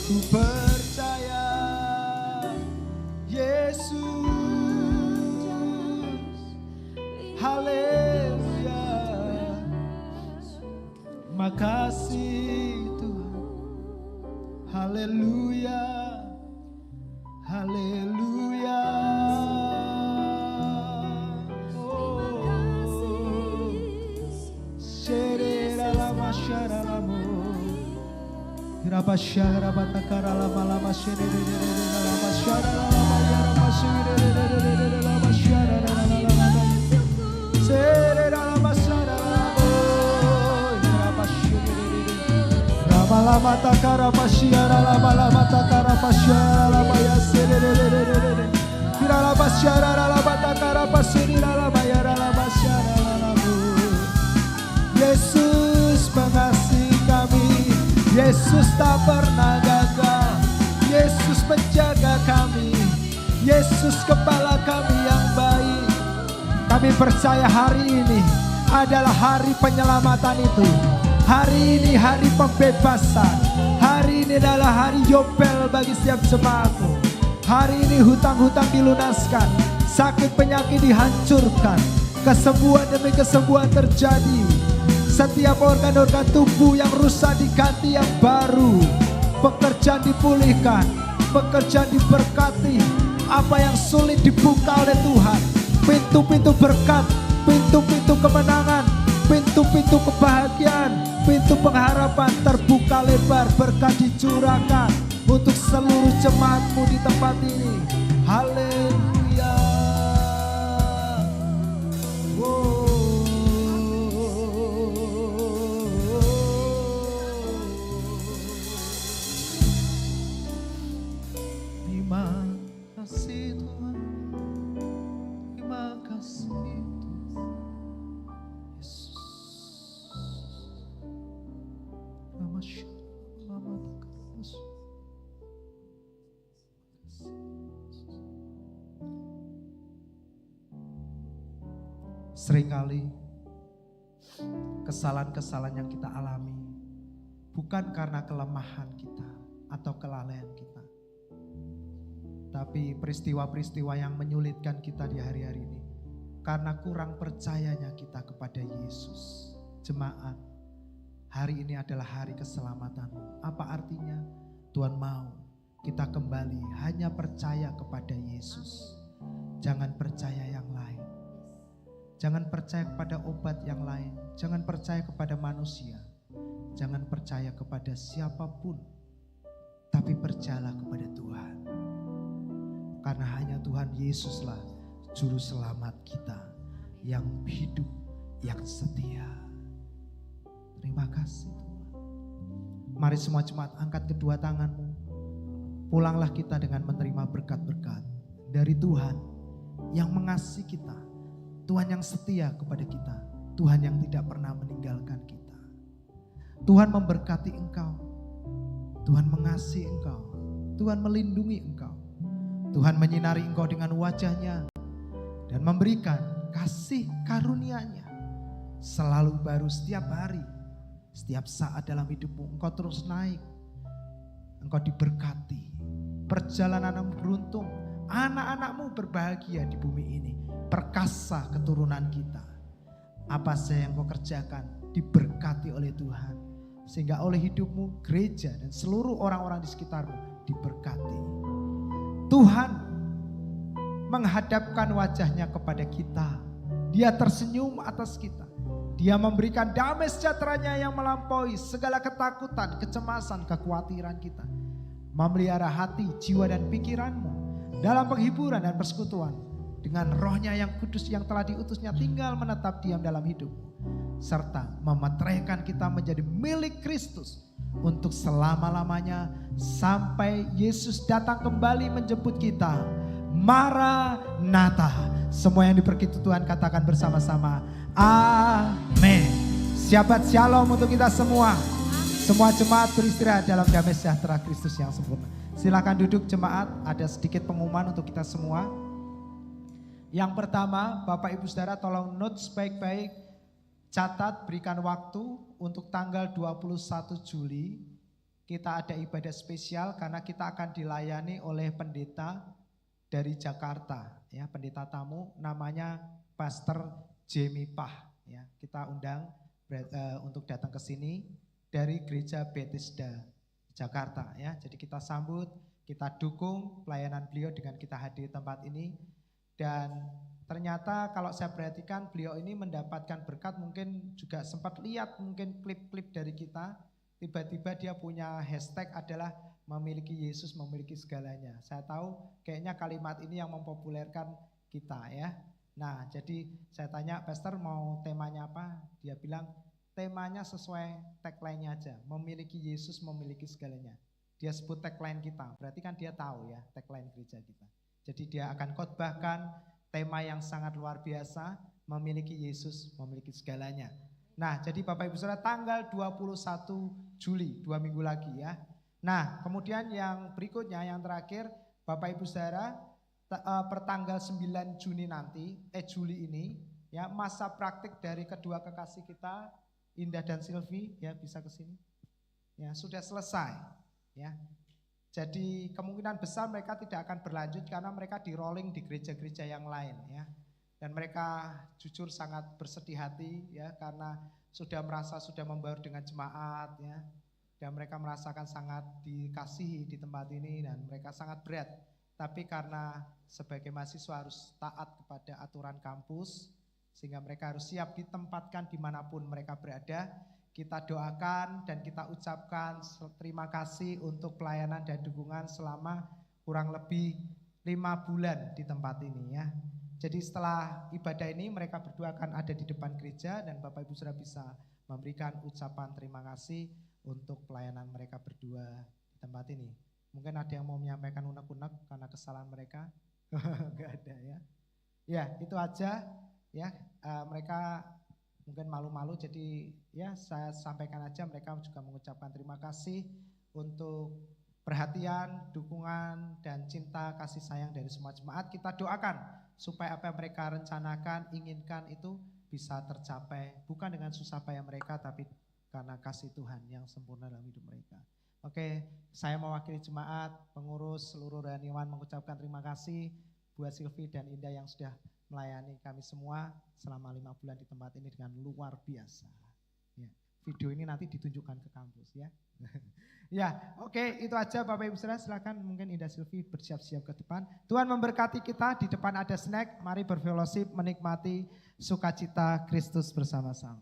Ku percaya Yesus. Haleluya. Makasih Tuhan. Haleluya. Haleluya. Yesus mengasihi kami, Yesus tak pernah gagal, Yesus menjaga kami, Yesus kepala kami yang baik. Kami percaya hari ini adalah hari penyelamatan itu. Hari ini hari pembebasan. Hari ini adalah hari Yobel bagi setiap jemaatmu. Hari ini hutang-hutang dilunaskan, sakit penyakit dihancurkan, kesembuhan demi kesembuhan terjadi. Setiap organ-organ tubuh yang rusak diganti yang baru. Pekerjaan dipulihkan, pekerjaan diberkati. Apa yang sulit dibuka oleh Tuhan. Pintu-pintu berkat, pintu-pintu kemenangan, pintu-pintu kebahagiaan, pintu pengharapan terbuka lebar. Berkat dicurahkan untuk seluruh jemaatmu di tempat ini. Haleluya. Terima kasih Tuhan. Terima kasih Tuhan. Yesus. Seringkali kesalahan-kesalahan yang kita alami bukan karena kelemahan kita atau kelalaian kita, tapi peristiwa-peristiwa yang menyulitkan kita di hari-hari ini karena kurang percayanya kita kepada Yesus. Jemaat, hari ini adalah hari keselamatanmu. Apa artinya? Tuhan mau kita kembali hanya percaya kepada Yesus. Jangan percaya yang lain. Jangan percaya kepada obat yang lain. Jangan percaya kepada manusia. Jangan percaya kepada siapapun. Tapi percayalah kepada Tuhan. Karena hanya Tuhan Yesuslah juru selamat kita yang hidup, yang setia. Terima kasih Tuhan. Mari semua jemaat angkat kedua tanganmu. Pulanglah kita dengan menerima berkat-berkat dari Tuhan yang mengasihi kita. Tuhan yang setia kepada kita. Tuhan yang tidak pernah meninggalkan kita. Tuhan memberkati engkau. Tuhan mengasihi engkau. Tuhan melindungi engkau. Tuhan menyinari engkau dengan wajahnya dan memberikan kasih karunia-Nya selalu baru setiap hari, setiap saat dalam hidupmu. Engkau terus naik, engkau diberkati, perjalananmu beruntung, anak-anakmu berbahagia di bumi ini, perkasa keturunan kita. Apa saja yang kau kerjakan diberkati oleh Tuhan, sehingga oleh hidupmu gereja dan seluruh orang-orang di sekitarmu diberkati. Tuhan menghadapkan wajahnya kepada kita. Dia tersenyum atas kita. Dia memberikan damai sejahteranya yang melampaui segala ketakutan, kecemasan, kekhawatiran kita. Memelihara hati, jiwa dan pikiranmu dalam penghiburan dan persekutuan dengan Roh-Nya yang kudus yang telah diutusnya tinggal menetap diam dalam hidupmu. Serta memeteraikan kita menjadi milik Kristus untuk selama-lamanya sampai Yesus datang kembali menjemput kita. Maranatha. Semua yang diberkati Tuhan katakan bersama-sama. Amin. Shabbat shalom untuk kita semua. Semua jemaat beristirahat dalam damai sejahtera Kristus yang sempurna. Silakan duduk jemaat, ada sedikit pengumuman untuk kita semua. Yang pertama, Bapak Ibu Saudara tolong notes baik-baik. Catat, berikan waktu untuk tanggal 21 Juli. Kita ada ibadah spesial karena kita akan dilayani oleh pendeta dari Jakarta. Ya, pendeta tamu namanya Pastor Jamie Pah. Ya, kita undang untuk datang ke sini dari Gereja Bethesda Jakarta. Ya, jadi kita sambut, kita dukung pelayanan beliau dengan kita hadir di tempat ini. Dan ternyata kalau saya perhatikan beliau ini mendapatkan berkat, mungkin juga sempat lihat mungkin klip-klip dari kita. Tiba-tiba dia punya hashtag adalah memiliki Yesus, memiliki segalanya. Saya tahu kayaknya kalimat ini yang mempopulerkan kita ya. Nah jadi saya tanya, Pastor mau temanya apa? Dia bilang temanya sesuai tagline-nya aja. Memiliki Yesus, memiliki segalanya. Dia sebut tagline kita, berarti kan dia tahu ya tagline gereja kita. Jadi dia akan khotbahkan tema yang sangat luar biasa, memiliki Yesus, memiliki segalanya. Nah, jadi Bapak Ibu Saudara tanggal 21 Juli, 2 minggu lagi ya. Nah, kemudian yang berikutnya, yang terakhir, Bapak Ibu Saudara pertanggal 9 Juni nanti, Juli ini, ya masa praktik dari kedua kekasih kita, Indah dan Silvi, ya bisa ke sini. Ya, sudah selesai, ya. Jadi kemungkinan besar mereka tidak akan berlanjut karena mereka di rolling di gereja-gereja yang lain ya. Dan mereka jujur sangat bersedih hati ya karena sudah merasa sudah membaur dengan jemaat ya. Dan mereka merasakan sangat dikasihi di tempat ini dan mereka sangat berat. Tapi karena sebagai mahasiswa harus taat kepada aturan kampus sehingga mereka harus siap ditempatkan dimanapun mereka berada. Kita doakan dan kita ucapkan terima kasih untuk pelayanan dan dukungan selama kurang lebih 5 bulan di tempat ini ya. Jadi setelah ibadah ini mereka berdua akan ada di depan gereja dan Bapak Ibu sudah bisa memberikan ucapan terima kasih untuk pelayanan mereka berdua di tempat ini. Mungkin ada yang mau menyampaikan unek-unek karena kesalahan mereka? Enggak ada ya. Ya itu aja ya, mereka mungkin malu-malu, jadi ya saya sampaikan aja mereka juga mengucapkan terima kasih untuk perhatian, dukungan, dan cinta kasih sayang dari semua jemaat. Kita doakan supaya apa yang mereka rencanakan, inginkan itu bisa tercapai, bukan dengan susah payah mereka, tapi karena kasih Tuhan yang sempurna dalam hidup mereka. Oke, saya mewakili jemaat, pengurus, seluruh rohaniawan mengucapkan terima kasih buat Silvi dan Indah yang sudah melayani kami semua selama 5 bulan di tempat ini dengan luar biasa. Ya, video ini nanti ditunjukkan ke kampus ya. Ya, oke, itu aja Bapak Ibu Saudara, silakan mungkin Indah Silvi bersiap-siap ke depan. Tuhan memberkati kita, di depan ada snack, mari berfellowship menikmati sukacita Kristus bersama-sama.